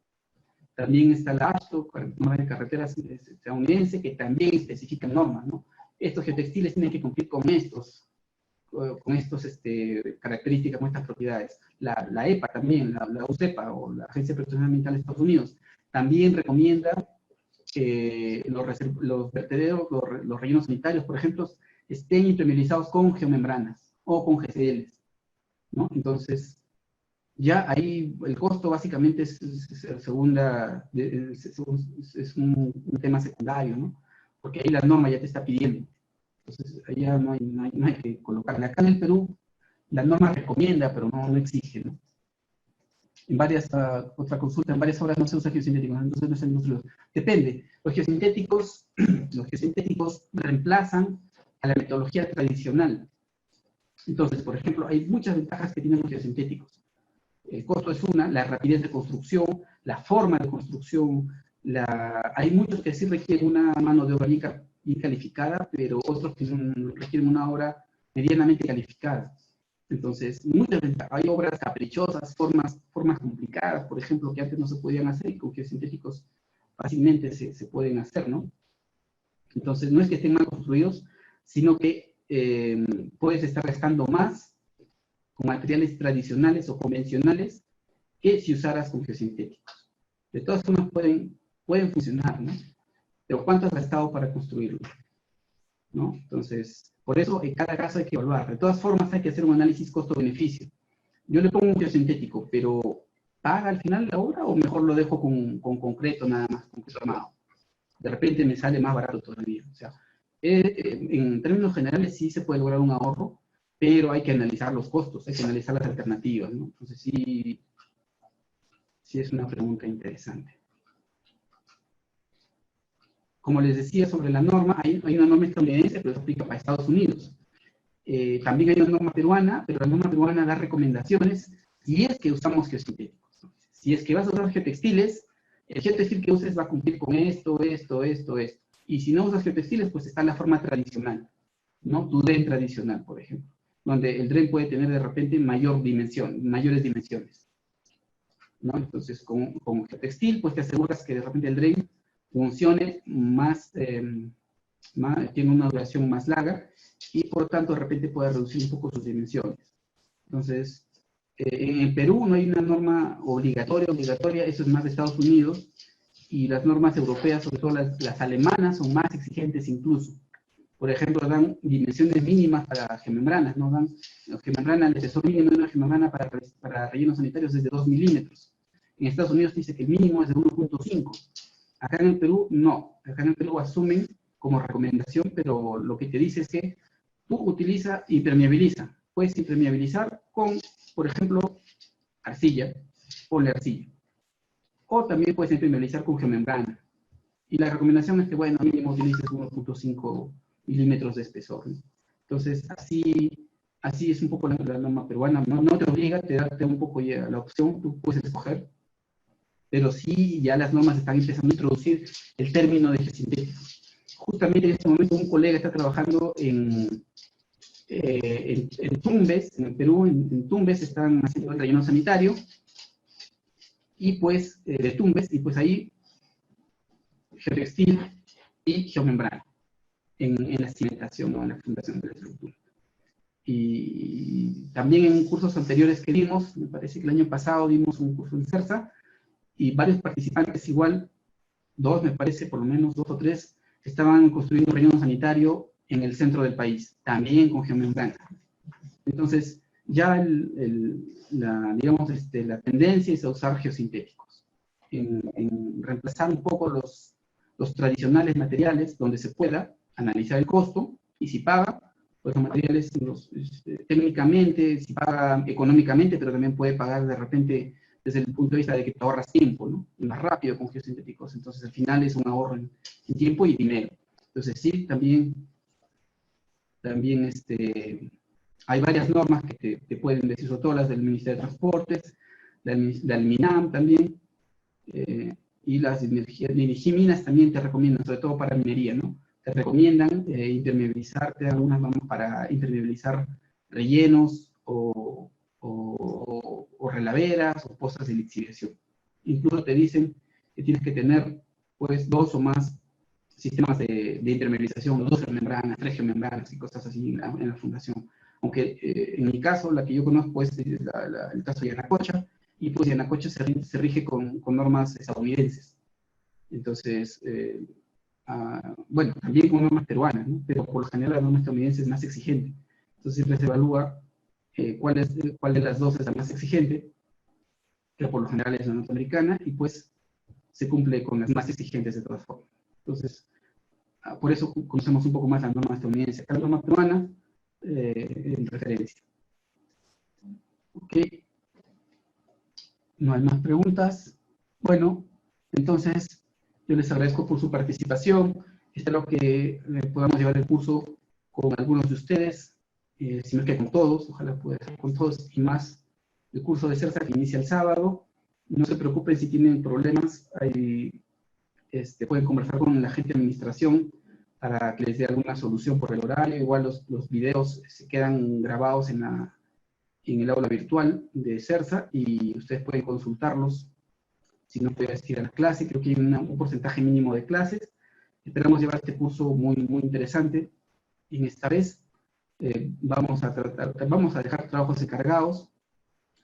También está la AASHTO, norma de carreteras estadounidense, que también especifica normas, ¿no? Estos geotextiles tienen que cumplir con estos características, con estas propiedades. La EPA también, la UCEPA, o la Agencia de Protección Ambiental de Estados Unidos, también recomienda que los vertederos, los rellenos sanitarios, por ejemplo, estén impermeabilizados con geomembranas o con GCLs, ¿no? Entonces, ya ahí el costo básicamente es un tema secundario, ¿no? Porque ahí la norma ya te está pidiendo. Entonces, ahí ya no hay que colocarle. Acá en el Perú, la norma recomienda, pero no exige, ¿no? En otra consulta, en varias obras no se usa geosintéticos, entonces no es industrial. Depende. Los geosintéticos reemplazan a la metodología tradicional. Entonces, por ejemplo, hay muchas ventajas que tienen los geosintéticos. El costo es una, la rapidez de construcción, la forma de construcción. Hay muchos que sí requieren una mano de obra bien calificada, pero otros que requieren una obra medianamente calificada. Entonces, hay obras caprichosas, formas complicadas, por ejemplo, que antes no se podían hacer y con geosintéticos fácilmente se pueden hacer, ¿no? Entonces, no es que estén mal construidos, sino que puedes estar gastando más con materiales tradicionales o convencionales que si usaras con geosintéticos. De todas formas pueden funcionar, ¿no? Pero ¿cuánto has gastado para construirlo? ¿No? Entonces, por eso en cada caso hay que evaluar. De todas formas hay que hacer un análisis costo-beneficio. Yo le pongo un geosintético, pero ¿paga al final la obra o mejor lo dejo con concreto nada más, concreto armado? De repente me sale más barato todavía. O sea, en términos generales sí se puede lograr un ahorro, pero hay que analizar los costos, hay que analizar las alternativas, ¿no? Entonces sí es una pregunta interesante. Como les decía sobre la norma, hay una norma estadounidense, pero se aplica para Estados Unidos. También hay una norma peruana, pero la norma peruana da recomendaciones si es que usamos geosintéticos. Si es que vas a usar geotextiles, el geotextil que uses va a cumplir con esto. Y si no usas geotextiles, pues está la forma tradicional, ¿no? Tu DREN tradicional, por ejemplo, donde el DREN puede tener de repente mayores dimensiones, ¿no? Entonces, con geotextil, pues te aseguras que de repente el DREN funcione tiene una duración más larga y por lo tanto de repente puede reducir un poco sus dimensiones. Entonces, en el Perú no hay una norma obligatoria, eso es más de Estados Unidos, y las normas europeas, sobre todo las alemanas, son más exigentes incluso. Por ejemplo, dan dimensiones mínimas para geomembranas, ¿no? Dan geomembrana, el espesor mínimo de una geomembrana para rellenos sanitarios es de 2 milímetros. En Estados Unidos dice que el mínimo es de 1.5. Acá en el Perú, no. Acá en el Perú asumen como recomendación, pero lo que te dice es que tú impermeabiliza. Puedes impermeabilizar con, por ejemplo, arcilla, ponle arcilla. O también puedes impermeabilizar con geomembrana. Y la recomendación es que, bueno, mínimo utilices 1.5 milímetros de espesor, ¿no? Entonces, así es un poco la norma peruana. No te obliga, te da un poco ya la opción, tú puedes escoger. Pero sí, ya las normas están empezando a introducir el término de geosintético. Justamente en este momento un colega está trabajando en Tumbes, en el Perú, en Tumbes están haciendo el relleno sanitario, y pues, de Tumbes, y pues ahí geotextil y geomembrana. en la cimentación, ¿no? En la fundación de la estructura. Y también en cursos anteriores que dimos, me parece que el año pasado dimos un curso en CERSA, y varios participantes igual, dos, me parece, por lo menos 2 o 3, estaban construyendo relleno sanitario en el centro del país, también con geomembrana. Entonces, ya digamos, la tendencia es a usar geosintéticos, en reemplazar un poco los tradicionales materiales, donde se pueda analizar el costo, y si paga, pues los materiales técnicamente, si paga económicamente, pero también puede pagar de repente desde el punto de vista de que te ahorras tiempo, ¿no? Y más rápido con geosintéticos. Entonces, al final es un ahorro en tiempo y dinero. Entonces, sí, también hay varias normas que te pueden decir, sobre todo las del Ministerio de Transportes, del MINAM también, y las de Minas también te recomiendan, sobre todo para minería, ¿no? Te recomiendan impermeabilizarte algunas normas para impermeabilizar rellenos o relaveras o pozas de lixiviación. Incluso te dicen que tienes que tener pues 2 o más sistemas de impermeabilización, 2 geomembranas, 3 geomembranas y cosas así en la fundación. Aunque en mi caso, la que yo conozco es el caso de Yanacocha, y pues Yanacocha se rige con normas estadounidenses. Entonces, bueno, también con normas peruanas, ¿no? Pero por lo general la norma estadounidense es más exigente. Entonces siempre se evalúa cuál de las dos es la más exigente, que por lo general es la norteamericana, y pues se cumple con las más exigentes de todas formas. Entonces, por eso conocemos un poco más la norma estadounidense. Acá la norma peruana, en referencia. Ok. No hay más preguntas. Bueno, entonces yo les agradezco por su participación. Espero que podamos llevar el curso con algunos de ustedes, si no es que con todos, ojalá pueda ser con todos y más. El curso de CERSA que inicia el sábado. No se preocupen si tienen problemas, pueden conversar con la gente de administración para que les dé alguna solución por el horario. Igual los videos se quedan grabados en el aula virtual de CERSA y ustedes pueden consultarlos si no pueden asistir a la clase. Creo que hay un porcentaje mínimo de clases. Esperamos llevar este curso muy, muy interesante. Y esta vez vamos a dejar trabajos encargados,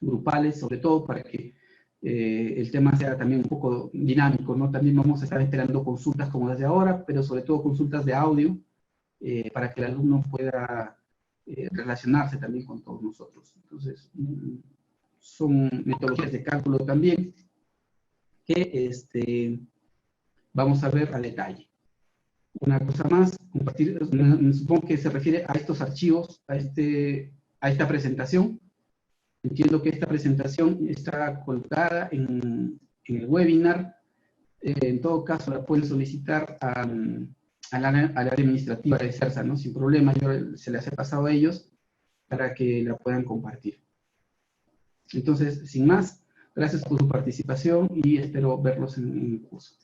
grupales, sobre todo para que el tema sea también un poco dinámico, ¿no? También vamos a estar esperando consultas como las de ahora, pero sobre todo consultas de audio, para que el alumno pueda relacionarse también con todos nosotros. Entonces, son metodologías de cálculo también que vamos a ver a detalle. Una cosa más, compartir, supongo que se refiere a estos archivos, a esta presentación. Entiendo que esta presentación está colocada en el webinar. En todo caso, la pueden solicitar al área administrativa de CERSA, ¿no? Sin problema, yo se las he pasado a ellos para que la puedan compartir. Entonces, sin más, gracias por su participación y espero verlos en el curso.